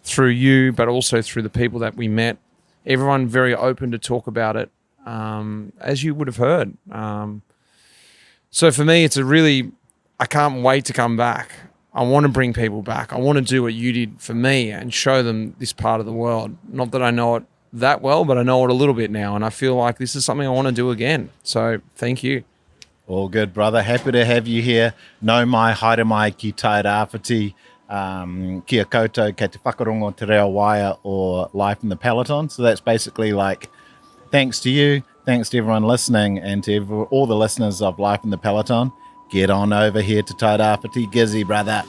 through you, but also through the people that we met. Everyone very open to talk about it, as you would have heard. So for me, I can't wait to come back. I want to bring people back. I want to do what you did for me and show them this part of the world. Not that I know it that well, but I know it a little bit now. And I feel like this is something I want to do again. So thank you. All good, brother. Happy to have you here. Nau mai, haere mai ki tai rāwhiti, kia koutou, kei te whakarongo te reo waia or Life in the Peloton. So that's basically like, thanks to you. Thanks to everyone listening and to all the listeners of Life in the Peloton. Get on over here to Tairāwhiti Gizzy, brother.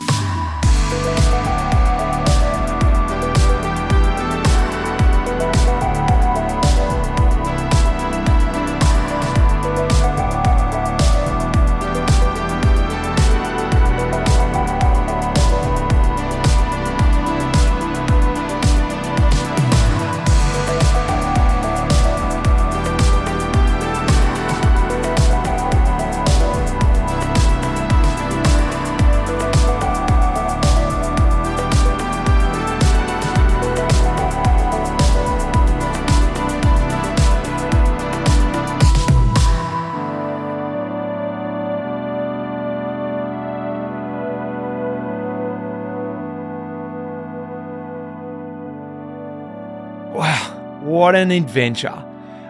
What an adventure.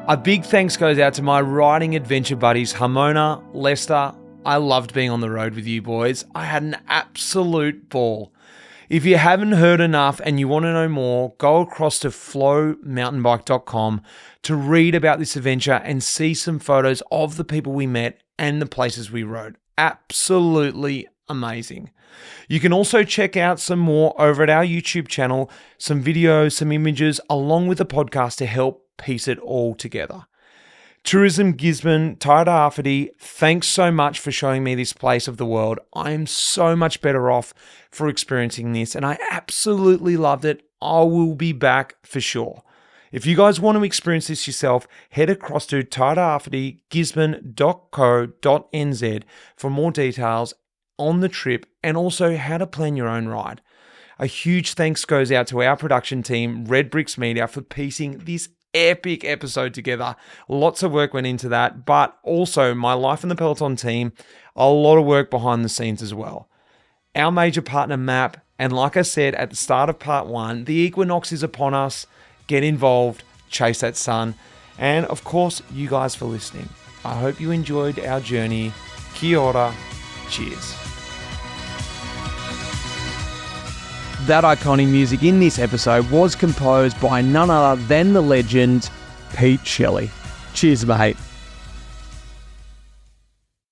A big thanks goes out to my riding adventure buddies, Hamona, Lester. I loved being on the road with you boys. I had an absolute ball. If you haven't heard enough and you want to know more, go across to flowmountainbike.com to read about this adventure and see some photos of the people we met and the places we rode. Absolutely amazing. You can also check out some more over at our YouTube channel, some videos, some images, along with the podcast to help piece it all together. Tourism Gisborne, Tairāwhiti, thanks so much for showing me this place of the world. I am so much better off for experiencing this, and I absolutely loved it. I will be back for sure. If you guys want to experience this yourself, head across to tairāwhitigisborne.co.nz for more details on the trip and also how to plan your own ride. A huge thanks goes out to our production team, Red Bricks Media, for piecing this epic episode together. Lots of work went into that, but also my Life in the Peloton team, a lot of work behind the scenes as well. Our major partner, MAP, And like I said at the start of part 1, the equinox is upon us. Get involved, chase that sun. And of course, you guys for listening. I hope you enjoyed our journey. Kia ora. Cheers. That iconic music in this episode was composed by none other than the legend, Pete Shelley. Cheers, mate.